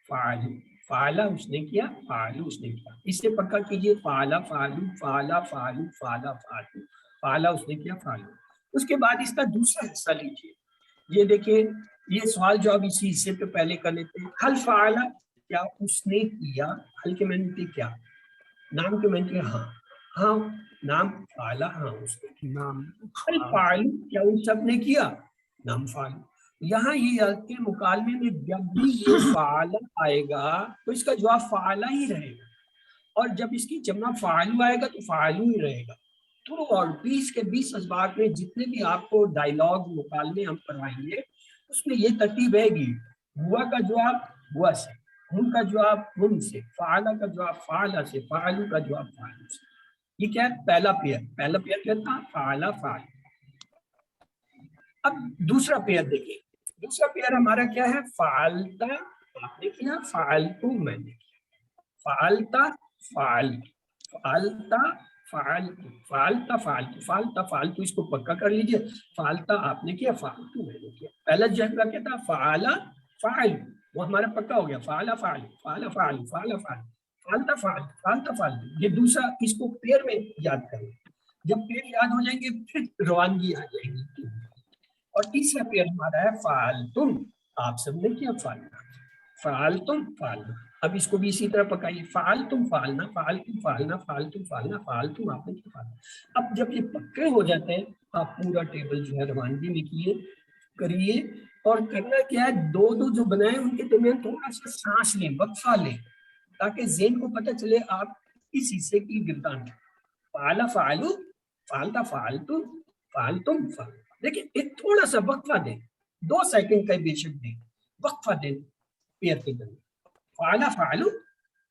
فعلو. فعلا اس نے کیا، فعلو اس نے کیا. اس سے پکا کیجئے فعلا فعلو، فعلا فعلو، فعلا فعلو. فعلا اس نے کیا، فعلو. اس کے بعد اس کا دوسرا حصہ لیجئے. یہ دیکھیں یہ سوال جو اب اسی حصے پہ پہلے کر لیتے ہیں. حل فعلا، کیا اس نے کیا. حل کے معنی تھے کیا، نام کے معنی تھے ہاں. ہاں نام فعلا، ہاں اس نے کیا. حل فعلو، کیا ان سب نے کیا، نام فعلو. یہاں یہ یاد کہ مکالمے میں جب بھی یہ فعلا آئے گا تو اس کا جواب فعلا ہی رہے گا، اور جب اس کی جمع فعلو آئے گا تو فعلو ہی رہے گا. تھرو اور 20 کے 20 اسباق میں جتنے بھی آپ کو ڈائیلاگ مکالمے ہم کروائیں گے اس میں یہ ترتیب رہے گی. ہوا کا جواب ہوا سے، ہم کا جواب ہم سے، فعلا کا جواب فعلا سے، فعلو کا جواب فعلو سے. یہ کیا ہے؟ پہلا پیئر کیا تھا؟ فعلا فعل. اب دوسرا پیئر دیکھیں. دوسرا پیئر ہمارا کیا ہے؟ فعلتا آپ نے کیا، فعلتو میں نے کیا. فعلتا فعلت، فعلتا فعلت، فعلتا فعلت، فعلتا فعلت. اس کو پکا کر لیجئے. فعلتا آپ نے کیا، فعلتو میں نے کیا. پہلا جملہ کیا تھا؟ فعلا فعل، وہ ہمارا پکا ہو گیا. فعلا فعل، فعلا فعل، فعلا فعل، فعلتا فعل، فعلتا فعل. یہ دوسرا، اس کو پیر میں یاد کریں. جب پیر یاد ہو جائیں گے پھر روانگی آ جائے گی. اور تیسرا پیر ہمارا ہے فعلتم. آپ سب نے کیا فعلنا، فعلتم فعلنا. اب اس کو بھی اسی طرح پکائیے. فعلتم فعلنا، فعلتم فعلنا، فعلتم فعلنا، فعلتم آپ نے کیا فعلنا. اب جب یہ پکے ہو جاتے ہیں آپ پورا ٹیبل جو ہے روانگی میں کیے کریے. اور کرنا کیا ہے، دو جو بنائے ان کے درمیان تھوڑا سا سانس لیں، وقفہ لیں، تاکہ ذہن کو پتہ چلے آپ اس حصے کی گردان ہے. فعلا فعلو، فعلتا فعلتو، فعلتم فعل. دیکھیں ایک تھوڑا سا وقفہ دیں، 2 سیکنڈ کا بے شک دیں، وقفہ دیں پیر کے درمیان. فعلا فعلو،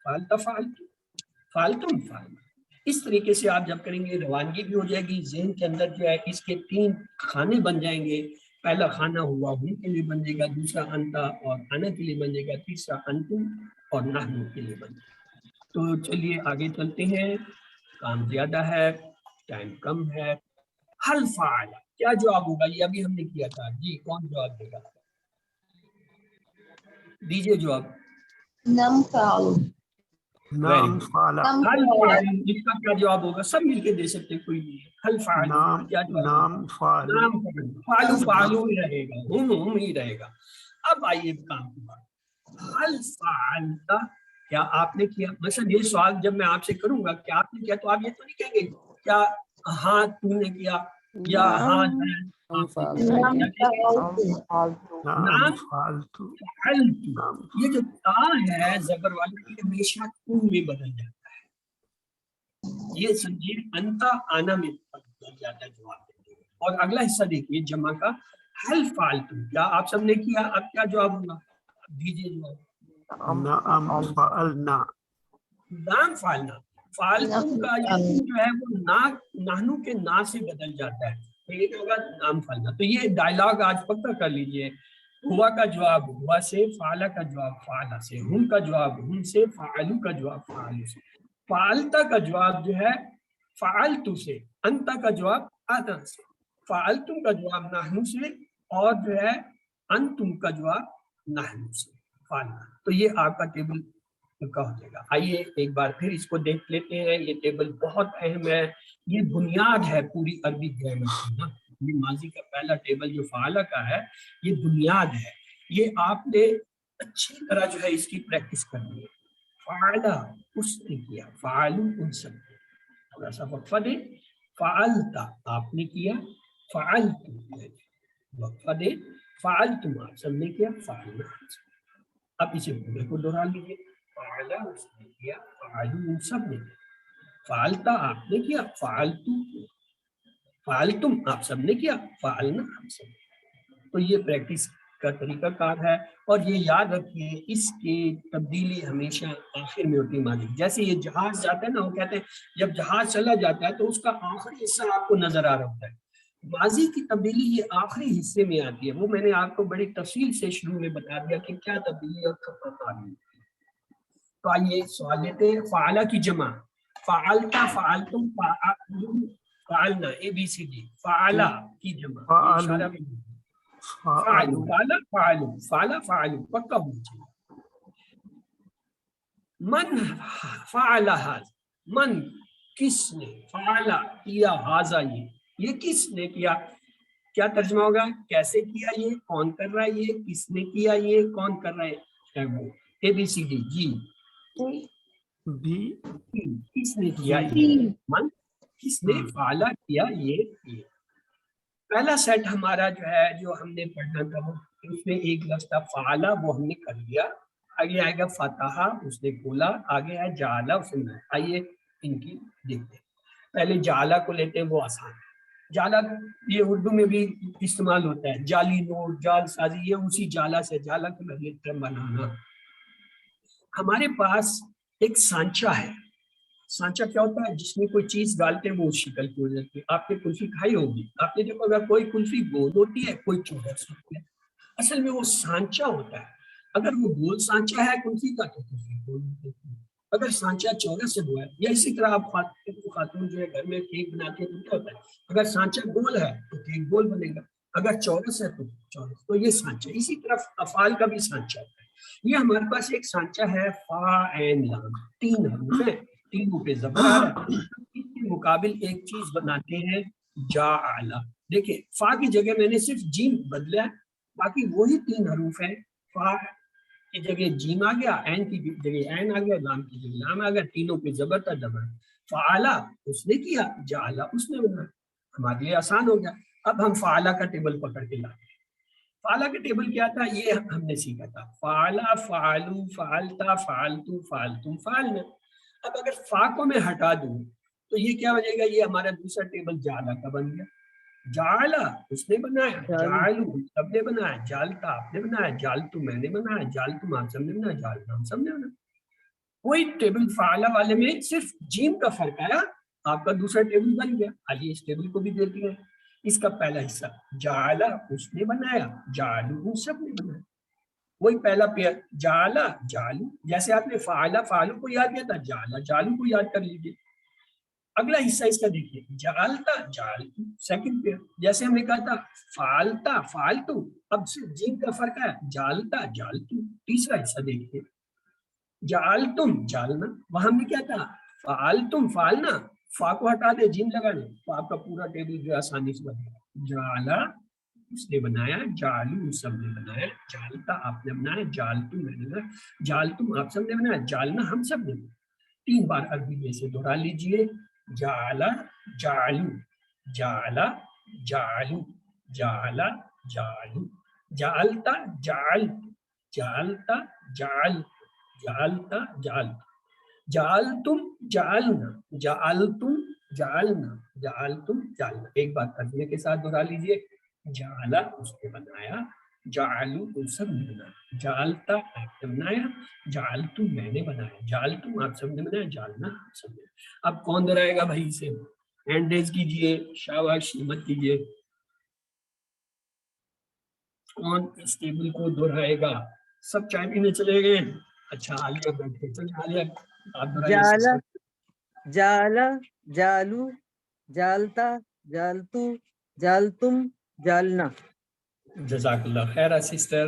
فعلتا فعلتو، فعلتم فعل. اس طریقے سے آپ جب کریں گے روانگی بھی ہو جائے گی. ذہن کے اندر جو ہے اس کے 3 کھانے بن جائیں گے. پہلا کھانا ہوا ہم کے لیے بن جائے گا، دوسرا انتا اور انا کے لیے بن جائے گا، تیسرا انتم اور نحنو کے لیے بن جائے گا. تو چلیے آگے چلتے ہیں، کام زیادہ ہے، ٹائم کم ہے. حل فعل کیا جواب ہوگا؟ یہ ابھی ہم نے کیا تھا. جی کون جواب دے گا؟ دیجئے جواب. نم فعل. نام فعلا. حل فعل اس کا کیا جواب ہوگا؟ سب مل کے دے سکتے کوئی نہیں. حل فعل کیا جواب؟ نام فعل. نام فعلو، فعلو ہی رہے گا، ہم ہی رہے گا. اب آئیے کام کی بات. حل فعلتا، کیا آپ نے کیا؟ مثلا یہ سوال جب میں آپ سے کروں گا کیا آپ نے کیا، تو آپ یہ تو نہیں کہیں گے کیا ہاں تو نے کیا یا ہاں نام فعل. نام فعلتو. فعلتو. یہ جو تا ہے زبر والی کی ہمیشہ تو میں بدل جاتا ہے. یہ سمجھیے انتا آنا میں بدل جاتا ہے جواب دیتے ہیں. اور اگلا حصہ دیکھیے جمع کا. حل فعلتو، کیا آپ سب نے کیا؟ اب کیا جواب ہوگا؟ دیجیے جواب. نعم فعلنا. نام فعلنا. فعلتم کا جو ہے وہ نحنو کے نا سے بدل جاتا ہے، تو یہ ہوگا نام فعلنا. تو یہ ڈائلاگ آج پکا کر لیجئے. ہوا کا جواب ہوا سے، فعلا کا جواب فعلا سے، ہم کا جواب ہم سے، فعلو کا جواب فعلو سے، فعلتا کا جواب جو ہے فعلتو سے، انتا کا جواب آتا سے، فعلتم کا جواب نحنو سے، اور جو ہے انتم کا جواب نحنو سے. فعلنا. تو یہ آپ کا ٹیبل پکا ہو جائے گا. آئیے ایک بار پھر اس کو دیکھ لیتے ہیں. یہ ٹیبل بہت اہم ہے, یہ بنیاد ہے پوری عربی گرامر کی نا. یہ ماضی کا پہلا ٹیبل جو فعالہ کا ہے یہ بنیاد ہے. یہ آپ نے اچھی طرح جو ہے اس کی پریکٹس کرنی ہے. فعلا اس نے کیا, فعلو ان سب نے, تھوڑا سا وقفہ دے. فعلتا آپ نے کیا, فعلتم وقفہ دے, فعلتم آپ سب نے کیا, فعلنا. اب اسے پورے کو دہرا لیجیے. فعلا اس نے کیا, فعلو ان سب نے کیا. فعلتا آپ نے کیا, فعلتم فعلتم آپ سب نے کیا, فعلنا ہم سب نے. تو یہ پریکٹس کا طریقہ کار ہے. اور یہ یاد رکھیے اس کی تبدیلی ہمیشہ آخر میں ہوتی ہے ماضی. جیسے یہ جہاز جاتا ہے نا, وہ کہتے ہیں جب جہاز چلا جاتا ہے تو اس کا آخری حصہ آپ کو نظر آ رہا ہوتا ہے. ماضی کی تبدیلی یہ آخری حصے میں آتی ہے. وہ میں نے آپ کو بڑی تفصیل سے شروع میں بتا دیا کہ کیا تبدیلی اور کب کب آ رہی ہے. تو آئیے سوال لیتے ہیں. فعلا کی جمع, فعلتا, فعلتم, فعلنا, اے بی سی ڈی. فعلا کی جمع, اشارہ میں فعلو, فعلا, فعلو, فعلا, فعلو, پکا ہونا چاہیے. من فعل هذا, من کس نے, فعلا کیا, هذا یہ کس نے کیا. کیا ترجمہ ہوگا, کیسے کیا, یہ کون کر رہا ہے, یہ کس نے کیا, یہ کون کر رہا ہے. وہ اے بی سی ڈی. جی بی کس نے کیا, یہ من کس نے, فعلا کیا, یہ. پہلا سیٹ ہمارا جو ہے جو ہم نے پڑھنا تھا وہ اس میں ایک لفظ تھا فعلا, وہ ہم نے کر لیا. آگے آئے گا فتحہ, اس نے کھولا. آگے ہے جعلا, اس نے. آئیے ان کی دیکھتے ہیں. پہلے جعلا کو لیتے ہیں, وہ آسان ہے. جعلا یہ اردو میں بھی استعمال ہوتا ہے, جعلی نوٹ, جال سازی, یہ اسی جعلا سے, جعلا کو لگے بنانا. ہمارے پاس ایک سانچہ ہے. سانچہ کیا ہوتا ہے, جس میں کوئی چیز ڈالتے ہیں وہ اس شکل کی ہو جاتی ہے. آپ نے کلفی کھائی ہوگی, آپ نے دیکھا ہوگا کوئی کلفی گول ہوتی ہے, کوئی چورس ہوتی ہے. اصل میں وہ سانچہ ہوتا ہے. اگر وہ گول سانچہ ہے کلفی کا تو کلفی گول ہوتی ہے. اگر سانچہ چورس سے ہوا ہے, یا اسی طرح آپ خاتون جو ہے گھر میں کیک بناتے ہیں تو کیا ہوتا ہے, اگر سانچہ گول ہے تو کیک گول بنے گا, اگر چورس ہے تو چورس. تو یہ سانچہ. اسی طرح افعال کا بھی سانچہ ہوتا ہے. یہ ہمارے پاس ایک سانچہ ہے فا عین لام, 3 حروف ہیں, تینوں پہ زبر آ رہا ہے. اس کے مقابل ایک چیز بناتے ہیں جعلا. دیکھیں فا کی جگہ میں نے صرف جیم بدلا ہے, باقی وہی 3 حروف ہیں. فا کی جگہ جیم آ گیا, عین کی جگہ عین آ گیا, لام کی جگہ لام آ گیا. تینوں پہ زبر تھا زبر. فعلا اس نے کیا, جعلا اس نے بنا. ہمارے لیے آسان ہو گیا. اب ہم فعلا کا ٹیبل پکڑ کے لاتے ہیں. فعلا کا ٹیبل کیا تھا, یہ ہم نے سیکھا تھا. فعلا, فعلو, فعلتا, فعلتو, فعلتم, فعلنا. اب اگر فا کو میں ہٹا دوں تو یہ کیا ہو جائے گا, یہ ہمارا دوسرا ٹیبل جعلا کا بن گیا. جعلا اس نے بنایا, جعلو سب نے بنایا, جعلتا آپ نے بنایا, جعلتو میں نے بنایا, جعلتم آپ سب نے بنایا, جعلنا ہم سب نے بنایا. کوئی ٹیبل فعلا والے میں صرف جیم کا فرق آیا, آپ کا دوسرا ٹیبل بن گیا. آئیے اس ٹیبل کو بھی دیکھتے ہیں. اس کا پہلا حصہ جعلا اس نے بنایا, جعلو سب نے بنایا. وہی پہلا پیئر جعلا, جعلو. جیسے آپ نے فعلا, فعلو کو یاد کیا تھا, جعلا, جعلو کو یاد کر لیجیے. اگلا حصہ اس کا دیکھیے, جعلتا, جعلتو, سیکنڈ پیئر. جیسے ہم نے کہا تھا فعلتا, فعلتو, اب صرف جیم کا فرق ہے, جعلتا, جعلتو. تیسرا حصہ دیکھیے, جعلتم, جعلنا. وہاں ہم نے کیا تھا, فعلتم, فعلنا. فا کو ہٹا دے, جیم لگا دے, تو آپ کا پورا ٹیبل جو آسانی سے بنے گا. جعلا اس نے بنایا, جعلو سب نے بنایا, جعلتا آپ نے بنایا, جعلتو میں نے بنایا, جعلتم آپ سب نے بنایا, جعلنا ہم سب نے بنایا. 3 بار عربی میں سے دہرا لیجئے. جعلا, جعلو, جعلا, جعلو, جعلا, جعلو, جعلتا, جعل, جعلتا, جعل, جعلتا, جعل, جعلتم, جعلنا, جعلتم, جعلنا, جعلتم, جعلنا. ایک بار ترجمے کے ساتھ دہرا لیجئے. جعلا اس نے بنایا, جعلو ان سب نے بنایا, جعلتا آپ نے بنایا, جعلتم میں نے بنایا, جعلتم آپ سب نے بنایا, جعلنا آپ سب نے. اب کون دہرائے گا بھائی اسے, ہینڈ ریز کیجئے, شاباش, ہمت کیجئے. کون اس ٹیبل کو دہرائے گا؟ سب چائے پینے چلے گئے. اچھا عالیہ بیٹھے, چلیں عالیہ آپ دہرائیے. جعلا, جعلا, جالو, جالتا, جالتو, جالتم, جالنا. جزاک اللہ خیر sister.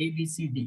ABCD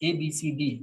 ABCD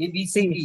ABCD।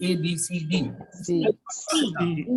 ABCD।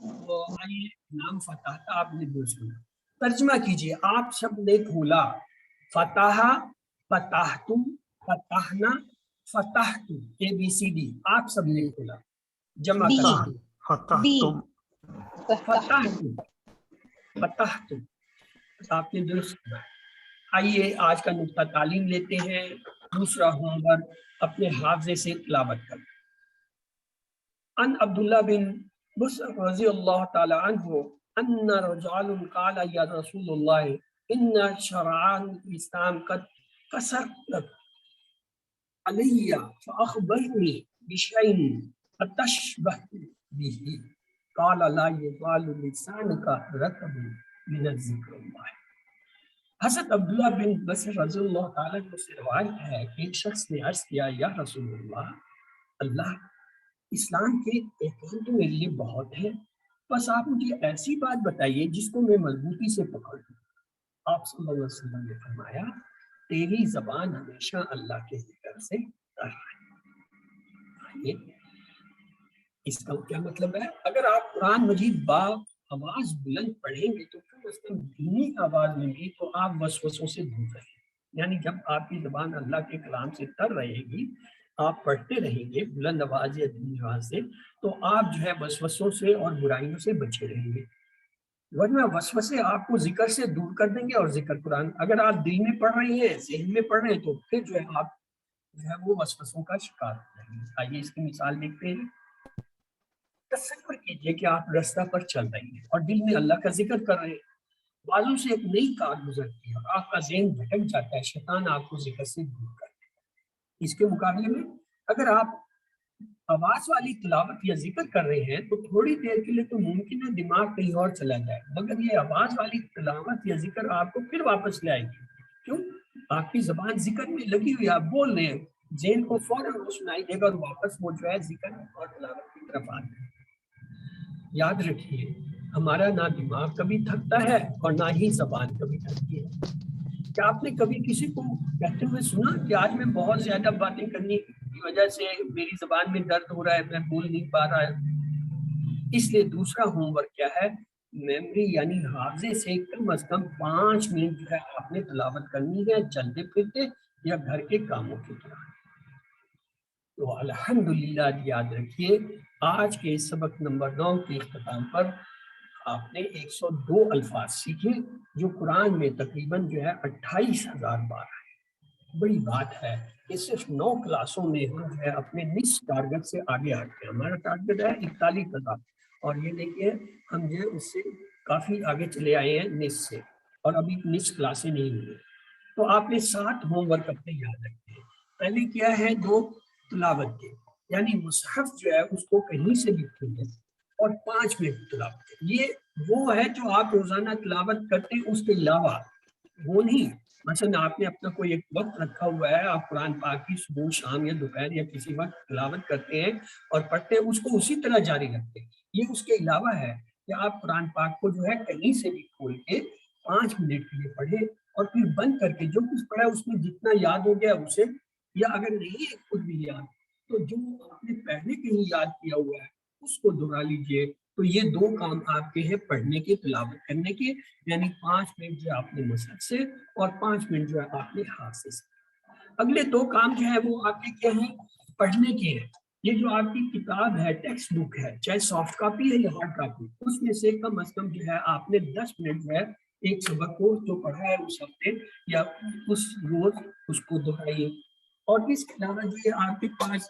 تو آئیے نام فتح تھا، آپ نے درست سنا، ترجمہ کیجئے، آپ سب نے کھولا، فتح، فتحتم، فتحنا، فتحتم، ABCD، آپ سب نے کھولا، جمع بی کر دیں، فتح بی تم فتحتم فتحتم، فتحتم، آپ نے درست کیا۔ آئیے آج کا نقطہ تعلیم لیتے ہیں، دوسرا ہوم ورک اپنے حافظے سے تلاوت کریں۔ ان عبداللہ بن بصر رضی اللہ تعالی عنہ ان رجال قال یا رسول اللہ ان شرعان الاسلام قد کسرت علی فاخبرنی بشیء فتشبهت به قال لا يزال لسانك رطبا من الذکر اللہ۔ حضرت عبداللہ بن بصر رضی اللہ تعالیٰ عنہ سے روایت ہے کہ ایک شخص نے عرض کیا، یا رسول اللہ، اللہ اسلام کے احکام تو میرے لیے بہت ہیں، بس آپ مجھے ایسی بات بتائیے جس کو میں مضبوطی سے پکڑ لوں۔ آپ صلی اللہ علیہ وسلم نے فرمایا، تیری زبان ہمیشہ اللہ کے ذکر سے تر رہے۔ اس کا کیا مطلب ہے؟ اگر آپ قرآن مجید با آواز بلند پڑھیں گے تو کم از کم دھیمی آواز میں بھی تو آپ وسوسوں سے دور رہیں گے۔ یعنی جب آپ کی زبان اللہ کے کلام سے تر رہے گی، آپ پڑھتے رہیں گے بلند آواز یا دھیمی آواز سے، تو آپ جو ہے وسوسوں سے اور برائیوں سے بچے رہیں گے۔ ورنہ وسوسے آپ کو ذکر سے دور کر دیں گے، اور ذکر قرآن اگر آپ دل میں پڑھ رہے ہیں، ذہن میں پڑھ رہے ہیں، تو پھر جو ہے آپ جو ہے وہ وسوسوں کا شکار ہو جائیں گے۔ آئیے اس کی مثال دیکھتے ہیں۔ تصور کیجئے کہ آپ رستہ پر چل رہی ہیں اور دل میں اللہ کا ذکر کر رہے ہیں، بازو سے ایک نئی کار گزرتی ہے اور آپ کا ذہن بھٹک جاتا ہے، شیطان آپ کو ذکر سے دور کر دیتا ہے۔ اس کے مقابلے میں اگر آپ آواز والی تلاوت یا ذکر کر رہے ہیں تو تھوڑی دیر کے لیے تو ممکن ہے دماغ کہیں اور چلا جائے، مگر یہ آواز والی تلاوت یا ذکر آپ کو پھر واپس لے آئے گی۔ کیوں؟ آپ کی زبان ذکر میں لگی ہوئی، آپ بول رہے ہیں، ذہن کو فوراً وہ سنائی دے گا اور واپس وہ جو ہے ذکر اور تلاوت کی طرف آ جائے۔ یاد رکھیے، ہمارا نہ دماغ کبھی تھکتا ہے اور نہ ہی زبان کبھی تھکتی ہے۔ کیا آپ نے کبھی کسی کو کہتے ہوئے سنا کہ آج میں بہت زیادہ باتیں کرنے کی وجہ سے میری زبان میں درد ہو رہا ہے، میں بول نہیں پا رہا ہے؟ اس لیے دوسرا ہوم ورک کیا ہے؟ میموری یعنی حافظے سے کم از کم 5 منٹ جو ہے آپ نے تلاوت کرنی ہے، چلتے پھرتے یا گھر کے کاموں کے دوران۔ تو الحمدللہ یاد رکھیے، آج کے سبق نمبر 9 کے اختتام پر آپ نے 102 الفاظ سیکھے جو قرآن میں تقریباً جو ہے 28,000 بار ہے۔ بڑی بات ہے کہ صرف 9 کلاسوں میں ہم جو ہے اپنے نصف ٹارگٹ سے آگے آتے ہیں۔ ہمارا ٹارگٹ ہے 41,000 اور یہ دیکھیے ہم جو ہے اس سے کافی آگے چلے آئے ہیں نصف سے، اور ابھی نصف کلاسیں نہیں ہوئی۔ تو آپ نے 7 ہوم ورک اپنے یاد رکھتے ہیں۔ پہلے کیا ہے 2 تلاوت کے، یعنی مصحف جو ہے اس کو کہیں سے بھی کھولیں اور 5 منٹ تلاوت کریں۔ یہ وہ ہے جو آپ روزانہ تلاوت کرتے ہیں، اس کے علاوہ وہ نہیں۔ مثلا آپ نے اپنا کوئی ایک وقت رکھا ہوا ہے، آپ قرآن پاک کی صبح شام یا دوپہر یا کسی وقت تلاوت کرتے ہیں اور پڑھتے ہیں، اس کو اسی طرح جاری رکھتے ہیں۔ یہ اس کے علاوہ ہے کہ آپ قرآن پاک کو جو ہے کہیں سے بھی کھول کے 5 منٹ کے لیے پڑھیں اور پھر بند کر کے جو کچھ پڑھا اس میں جتنا یاد ہو گیا اسے، یا اگر نہیں ہے خود بھی یاد تو جو آپ نے پہلے کہیں یاد کیا ہوا ہے اس کو دہرا لیجئے۔ تو یہ 2 کام آپ کے ہیں پڑھنے کے، تلاوت کرنے کے، یعنی 5 منٹ جو آپ نے مصحف سے اور 5 منٹ جو ہے آپ نے حافظ سے۔ اگلے 2 کام جو ہے وہ آپ کے کیا ہیں؟ پڑھنے کے ہیں۔ یہ جو آپ کی کتاب ہے، ٹیکسٹ بک ہے، چاہے سافٹ کاپی ہے یا ہارڈ کاپی، اس میں سے کم از کم جو ہے آپ نے 10 منٹ جو ہے ایک سبق کو جو پڑھا ہے اس ہفتے یا اس روز اس کو دہرائیے۔ اور اس کے علاوہ جو یہ آپ کے پاس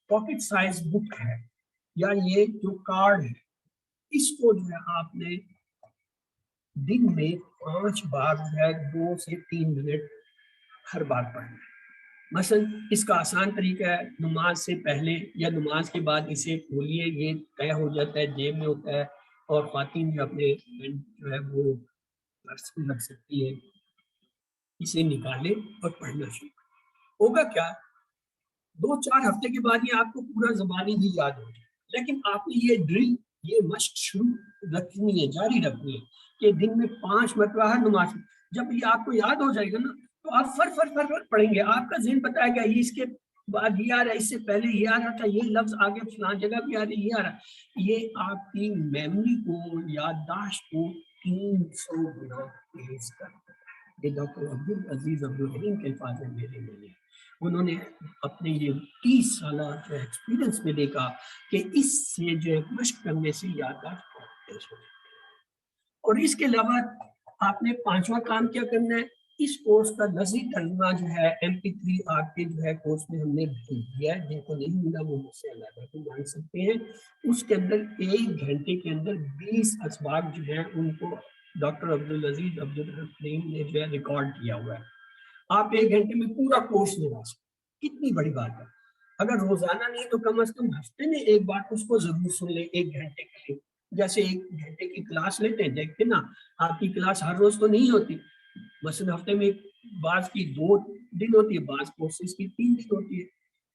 پاکٹ سائز بک ہے یا یہ جو کارڈ ہے، اس کو جو ہے آپ نے دن میں 5 بار جو ہے 2 سے 3 منٹ ہر بار پڑھنا ہے۔ مثلا اس کا آسان طریقہ ہے، نماز سے پہلے یا نماز کے بعد اسے کھولیے، یہ طے ہو جاتا ہے، جیب میں ہوتا ہے، اور خواتین جو اپنے جو ہے وہ پرس میں رکھ سکتی ہے، اسے نکالے اور پڑھنا شروع کریں۔ ہوگا کیا؟ 2-4 ہفتے کے بعد یہ آپ کو پورا زبانی بھی یاد ہو جائے، لیکن آپ نے یہ ڈرل، یہ مشق شروع رکھنی ہے، جاری رکھنی ہے کہ دن میں 5 مرتبہ ہر نماز، جب یہ آپ کو یاد ہو جائے گا نا تو آپ فر فر فر فر پڑھیں گے، آپ کا ذہن بتائے گا یہ اس کے بات یہ آ رہا ہے، اس سے پہلے یہ آ رہا تھا، یہ لفظ آگے فلاں جگہ بھی آ رہا ہے، یہ آ رہا ہے، یہ آپ کی میموری کو، یادداشت کو 300 گنا تیز کرتا ہے۔ یہ ڈاکٹر عبدالعزیز عبدالرحیم کے الفاظ ہیں، میرے لیے انہوں نے اپنے یہ 30 سالہ جو ایکسپیرینس میں دیکھا کہ اس سے جو ہے مشق کرنے سے یادداشت بہت تیز ہو جاتی ہے۔ اور اس کے علاوہ آپ نے 5واں کام کیا کرنا ہے، اس کورس کا لفظی ترجمہ جو ہے MP3 آپ کے جو ہے کورس میں ہم نے بھیج دیا ہے، جن کو نہیں ملا وہ مجھ سے علیحدہ کو جان سکتے ہیں۔ اس کے اندر 1 گھنٹے کے اندر 20 اسباق جو ہیں ان کو ڈاکٹر عبدالعزیز عبدالرحیم نے جو ہے ریکارڈ کیا ہوا ہے۔ آپ 1 گھنٹے میں پورا کورس لگا سکتے، کتنی بڑی بات ہے۔ اگر روزانہ نہیں تو کم از کم ہفتے میں ایک بار اس کو ضرور سن لیں 1 گھنٹے کے لیے۔ جیسے 1 گھنٹے کی کلاس لیتے ہیں، دیکھتے نا آپ کی کلاس ہر روز تو نہیں ہوتی، مثلا ہفتے میں بعض کی 2 دن ہوتی ہے، بعض کورسز کی 3 دن ہوتی ہے،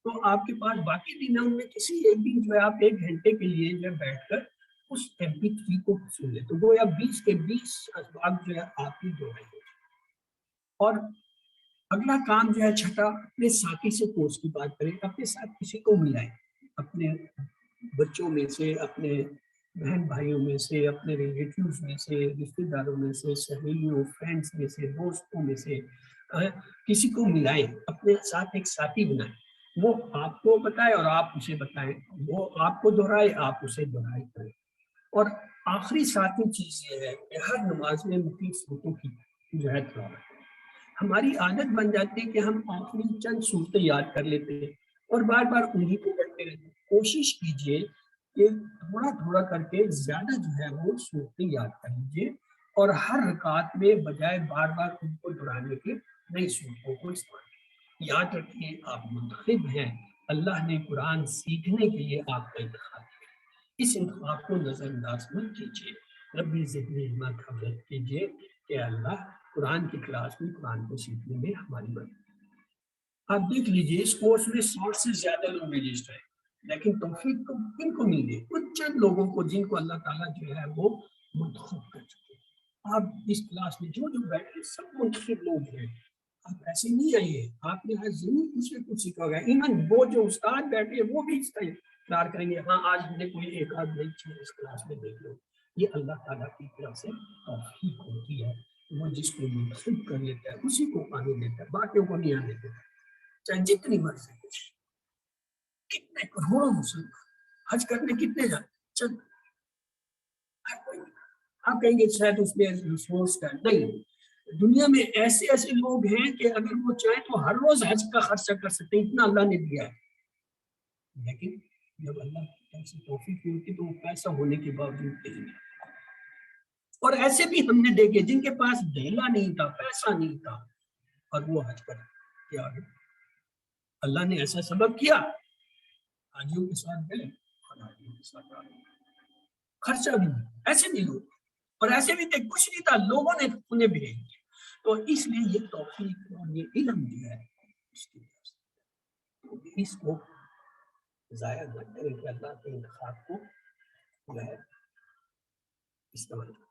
تو آپ کے پاس باقی دنوں میں کسی ایک دن جو ہے آپ 1 گھنٹے کے لیے جو ہے بیٹھ کر اس MP3 کو سن لیں، تو گویا 20 کے 20 اسباق جو ہے آپ کی دہرائی ہوتی ہے۔ اور اگلا کام جو ہے چھٹا، اپنے ساتھی سے کورس کی بات کریں، اپنے ساتھ کسی کو ملائیں، اپنے بچوں میں سے، اپنے بہن بھائیوں میں سے، اپنے ریلیٹیوز میں سے، رشتے داروں میں سے، سہیلیوں، فرینڈس میں سے، دوستوں میں سے کسی کو ملائیں، اپنے ساتھ ایک ساتھی بنائیں، وہ آپ کو بتائے اور آپ اسے بتائیں، وہ آپ کو دہرائے، آپ اسے دہرائی کریں۔ اور آخری ساتویں چیز یہ ہے کہ ہر نماز میں مفید صورتوں کی جو ہے تلاوت۔ ہماری عادت بن جاتی ہے کہ ہم آخری چند صورتیں یاد کر لیتے ہیں اور بار بار انہی کو پڑھتے رہتے ہیں۔ کوشش کیجئے کہ تھوڑا تھوڑا کر کے زیادہ جو ہے وہ صورتیں یاد کر لیجیے، اور ہر رکعت میں بجائے بار بار ان کو دہرانے کے نئی صورتوں کو استعمال کریں۔ یاد رکھیے آپ منتخب ہیں، اللہ نے قرآن سیکھنے کے لیے آپ کا انتخاب کیا، اس انتخاب کو نظر انداز مت کیجیے۔ ربی ذکری ہمت حضرت کیجیے کہ اللہ قرآن کی کلاس میں قرآن کو سیکھنے میں ہماری مدد۔ آپ دیکھ لیجیے اس کورس میں 100 سے زیادہ لوگ رجسٹر ہیں، لیکن توفیق تو کن کو مل گئی؟ کچھ چند لوگوں کو، جن کو اللہ تعالیٰ جو ہے وہ منتخب کر چکے ہیں۔ آپ اس کلاس میں جو بیٹھے سب منتخب لوگ ہیں، آپ ایسے نہیں آئیے، آپ نے آج ضرور کچھ نہ کچھ سیکھا ہوگا۔ ایون وہ جو استاد بیٹھے وہ بھی اس کا اقرار کریں گے، ہاں آج ہم نے کوئی ایک آدھ نئی چیز اس کلاس میں دیکھ لو۔ یہ اللہ تعالیٰ کی طرف سے توفیق ہوتی ہے، وہ جس کو منتخب کر لیتا ہے اسی کو آنے دیتا ہے، باقیوں کو نہیں آنے دیتا، چاہے جتنی مرضی۔ کتنے کروڑوں مسلمان حج کرنے کتنے جاتے، چند، ہر کوئی۔ آپ کہیں گے شاید اس میں ریسورس کا نہیں، دنیا میں ایسے ایسے لوگ ہیں کہ اگر وہ چاہیں تو ہر روز حج کا خرچہ کر سکتے ہیں، اتنا اللہ نے دیا ہے۔ لیکن جب اللہ کی طرف سے توفیق ہوتی تو وہ پیسہ ہونے کے باوجود نہیں ہے۔ اور ایسے بھی ہم نے دیکھے جن کے پاس ڈھیلا نہیں تھا، پیسہ نہیں تھا، اور وہ حج پر کیا ہے، اللہ نے ایسا سبب کیا، حاجیوں کے ساتھ گئے اور حاجیوں کے ساتھ آ گئے، خرچہ بھی ایسے بھی لوگ، اور ایسے بھی تھے کچھ نہیں تھا، لوگوں نے انہیں بھیج دیا۔ تو اس لیے یہ توفیق اور یہ علم جو ہے اس کی طرف سے، تو اس کو ضائع نہ کریں کہ اللہ کے انتخاب کو جو ہے استعمال کریں۔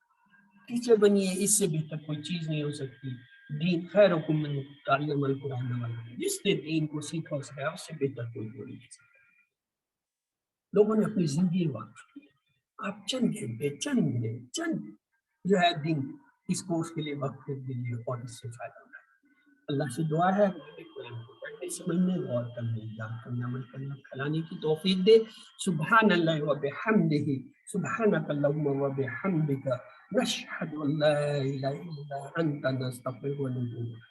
ٹیچر بنیے، اس سے بہتر کوئی چیز نہیں ہو سکتی۔ دین خیرکم من تعلم القرآن والعلم، جس نے دین کو سیکھا اور سکھایا اس سے بہتر کوئی نہیں ہو سکتا۔ لوگوں نے اپنی زندگی وقف کی، آپ چند گھنٹے، چند منٹ، چند جو ہے دن اس کورس کے لیے وقت دیجیے اور اس سے فائدہ اٹھائیں۔ اللہ سے دعا ہے کہ قرآن کو پڑھنے، سمجھنے، غور کرنے، یاد کرنے، عمل کرنے، کھلانے کی توفیق دے۔ سبحان اللہ و بحمدہ، سبحانک اللہم و بحمدک، نشہد ان لا الہ الا انت، نستغفرک و نتوب الیک۔